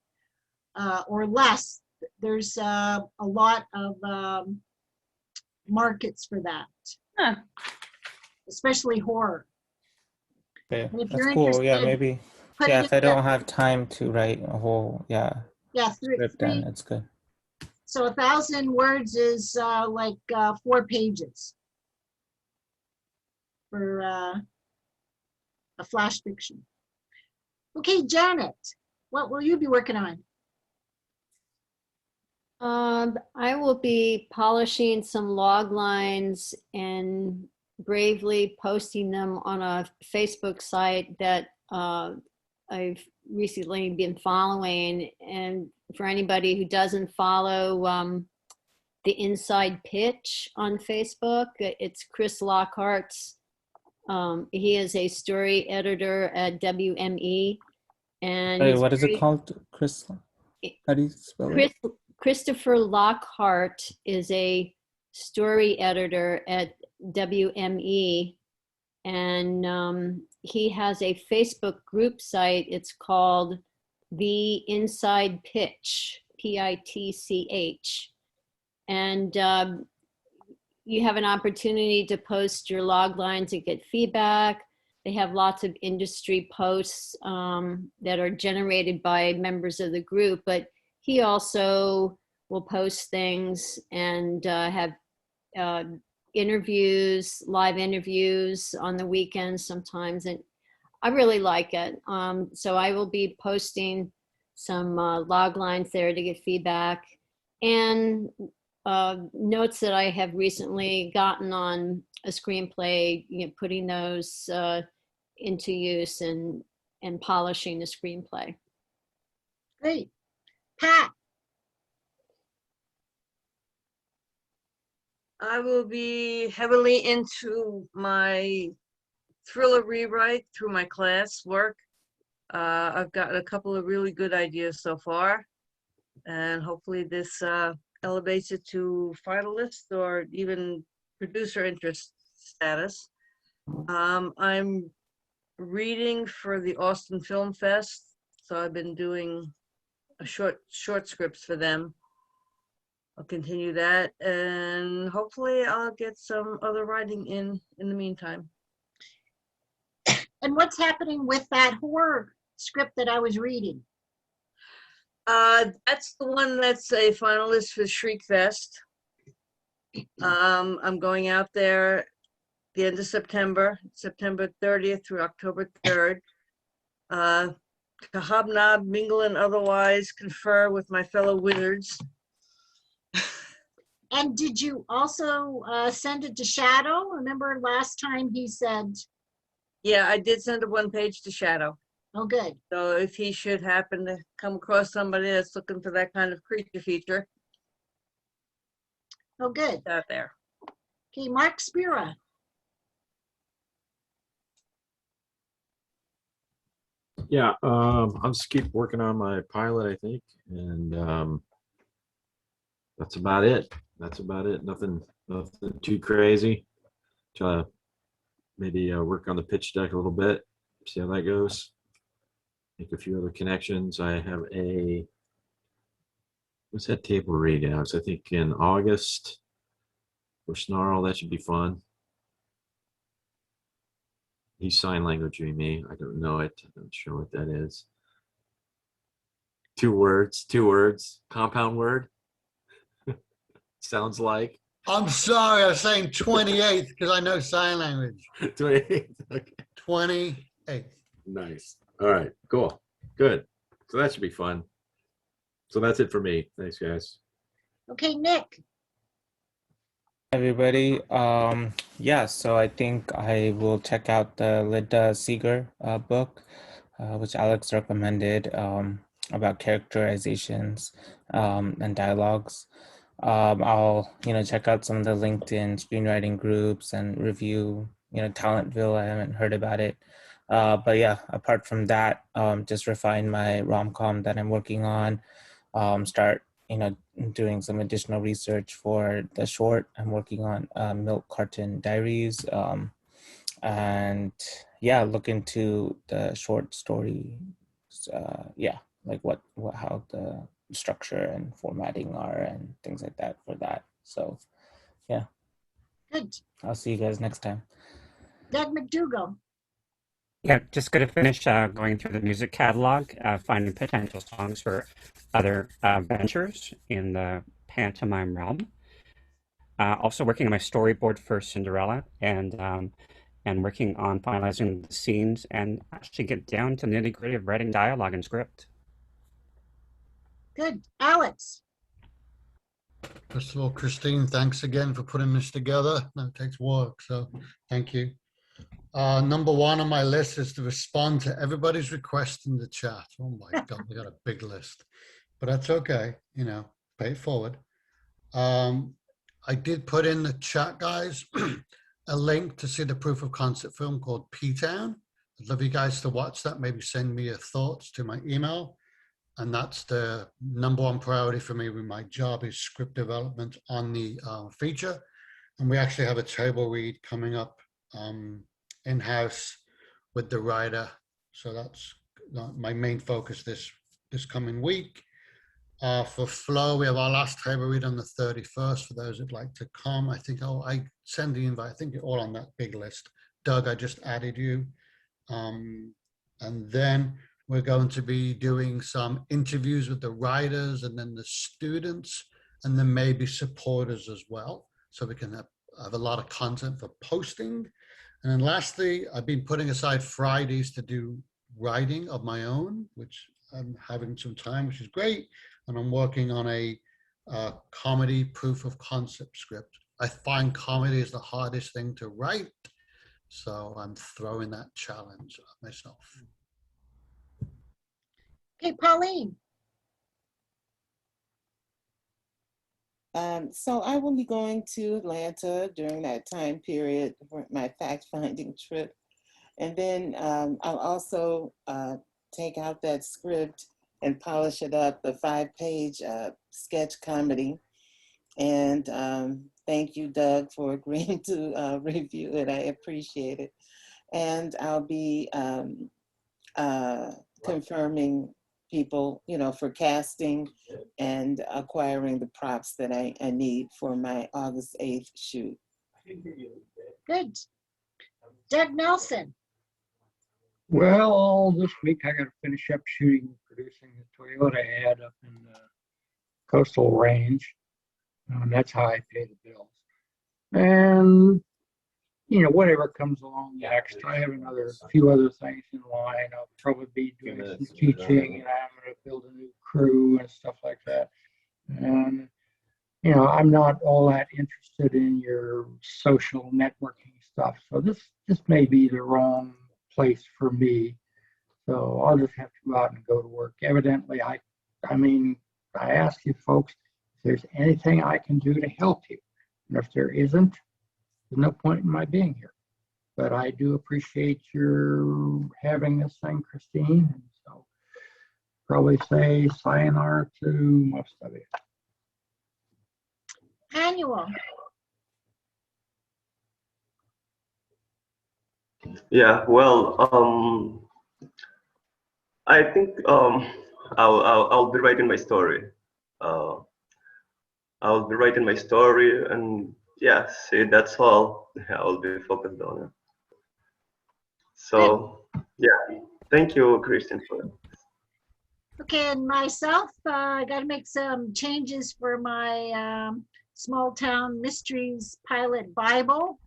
or less, there's a lot of markets for that. Huh. Especially horror. Okay, And if that's you're cool. Yeah, interested, maybe. put Yeah, it if I in the- don't have time to write a whole script, then it's good. So 1,000 words is like 4 pages for a flash fiction. Okay, Janet, what will you be working on? I will be polishing some log lines and bravely posting them on a Facebook site that I've recently been following. And for anybody who doesn't follow the Inside Pitch on Facebook, it's Chris Lockhart's. He is a story editor at WME. And Wait, what is it called, Chris? How do you spell it? Christopher Lockhart is a story editor at WME, and he has a Facebook group site. It's called The Inside Pitch, PITCH. And you have an opportunity to post your log lines and get feedback. They have lots of industry posts that are generated by members of the group, but he also will post things and have interviews, live interviews on the weekends sometimes. And I really like it. So I will be posting some log lines there to get feedback and notes that I have recently gotten on a screenplay, you know, putting those into use and polishing the screenplay. Great. Pat. I will be heavily into my thriller rewrite through my class work. I've got a couple of really good ideas so far, and hopefully this elevates it to finalist or even producer interest status. I'm reading for the Austin Film Fest, so I've been doing short scripts for them. I'll continue that, and hopefully I'll get some other writing in the meantime. And what's happening with that horror script that I was reading? That's the one that's a finalist for Shriek Fest. I'm going out there the end of September 30th through October 3rd, to hobnob, mingle, and otherwise confer with my fellow wizards. And did you also send it to Shadow? Remember last time he said? Yeah, I did send a one-page to Shadow. Oh, good. So if he should happen to come across somebody that's looking for that kind of creature feature. Oh, good. Out there. Okay, Mark Spira. Yeah, I'll just keep working on my pilot, I think, and that's about it. That's about it. Nothing too crazy. Try to maybe work on the pitch deck a little bit, see how that goes. Make a few other connections. I have what's that table read out? I think in August for Snarl. That should be fun. He's sign languaging me. I don't know it. I'm not sure what that is. 2 words, compound word. Sounds like. I'm sorry, I was saying 28th because I know sign language. 28th. Okay. 28th. Nice. All right, cool. Good. So that should be fun. So that's it for me. Thanks, guys. Okay, Nick. Everybody, yeah, so I think I will check out the Linda Seeger book, which Alex recommended, about characterizations and dialogues. I'll check out some of the LinkedIn screenwriting groups and review Talentville. I haven't heard about it, but yeah, apart from that, just refine my rom-com that I'm working on. Start doing some additional research for the short I'm working on, Milk Carton Diaries, and yeah, look into the short story. Yeah, like how the structure and formatting are and things like that for that. So yeah, Good. I'll see you guys next time. Doug McDougall. Yeah, just going to finish going through the music catalog, finding potential songs for other ventures in the pantomime realm. Also working on my storyboard for Cinderella, and working on finalizing the scenes and actually get down to the nitty-gritty of writing dialogue and script. Good. Alex. First of all, Christine, thanks again for putting this together. No, it takes work, so thank you. Number 1 on my list is to respond to everybody's request in the chat. Oh my God, we got a big list, but that's okay. Pay it forward. I did put in the chat, guys, a link to see the proof of concept film called P-Town. I'd love you guys to watch that. Maybe send me your thoughts to my email. And that's the number 1 priority for me with my job is script development on the feature. And we actually have a table read coming up in-house with the writer. So that's my main focus this coming week. For Flow, we have our last table read on the 31st for those who'd like to come. I think I send the invite. I think you're all on that big list. Doug, I just added you. And then we're going to be doing some interviews with the writers and then the students and then maybe supporters as well. So we can have a lot of content for posting. And then lastly, I've been putting aside Fridays to do writing of my own, which I'm having some time, which is great. And I'm working on a comedy proof of concept script. I find comedy is the hardest thing to write. So I'm throwing that challenge at myself. Okay, Pauline. So I will be going to Atlanta during that time period for my fact-finding trip. And then I'll also take out that script and polish it up, the 5-page sketch comedy. And thank you, Doug, for agreeing to review it. I appreciate it. And I'll be confirming people, for casting and acquiring the props that I need for my August 8th shoot. Good. Doug Nelson. Well, this week I got to finish up shooting and producing the Toyota ad up in the coastal range. That's how I pay the bills. And, whatever comes along next. I have a few other things in line. I'll probably be doing some teaching, and I'm going to build a new crew and stuff like that. And, I'm not all that interested in your social networking stuff. So this may be the wrong place for me. So I'll just have to go out and go to work. Evidently, I ask you folks if there's anything I can do to help you. And if there isn't, there's no point in my being here. but I do appreciate your having this thing, Christine. And so probably say sayonara to most of you. Annual. Yeah, well, I think I'll be writing my story. I'll be writing my story, and yeah, see, that's all I'll be focused on. So yeah, thank you, Christian, for that. Okay, and myself, I got to make some changes for my Small Town Mysteries Pilot Bible,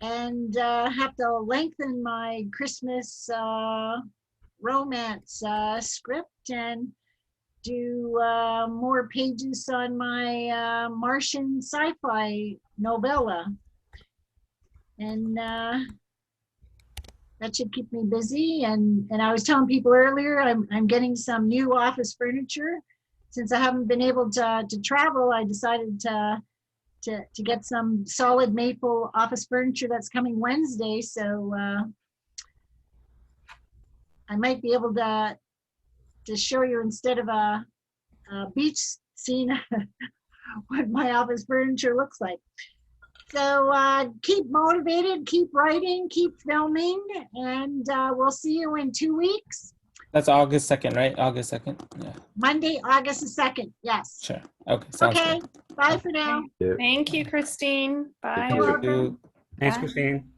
and have to lengthen my Christmas romance script and do more pages on my Martian sci-fi novella. And that should keep me busy. And I was telling people earlier, I'm getting some new office furniture. Since I haven't been able to travel, I decided to get some solid maple office furniture that's coming Wednesday. So I might be able to show you, instead of a beach scene, what my office furniture looks like. So keep motivated, keep writing, keep filming, and we'll see you in 2 weeks. That's August 2nd, right? August 2nd. Yeah. Monday, August the 2nd. Yes. Sure. Okay. Sounds Okay. good. Bye for now. Thank you, Christine. Bye. You're welcome. Thanks, Bye. Christine.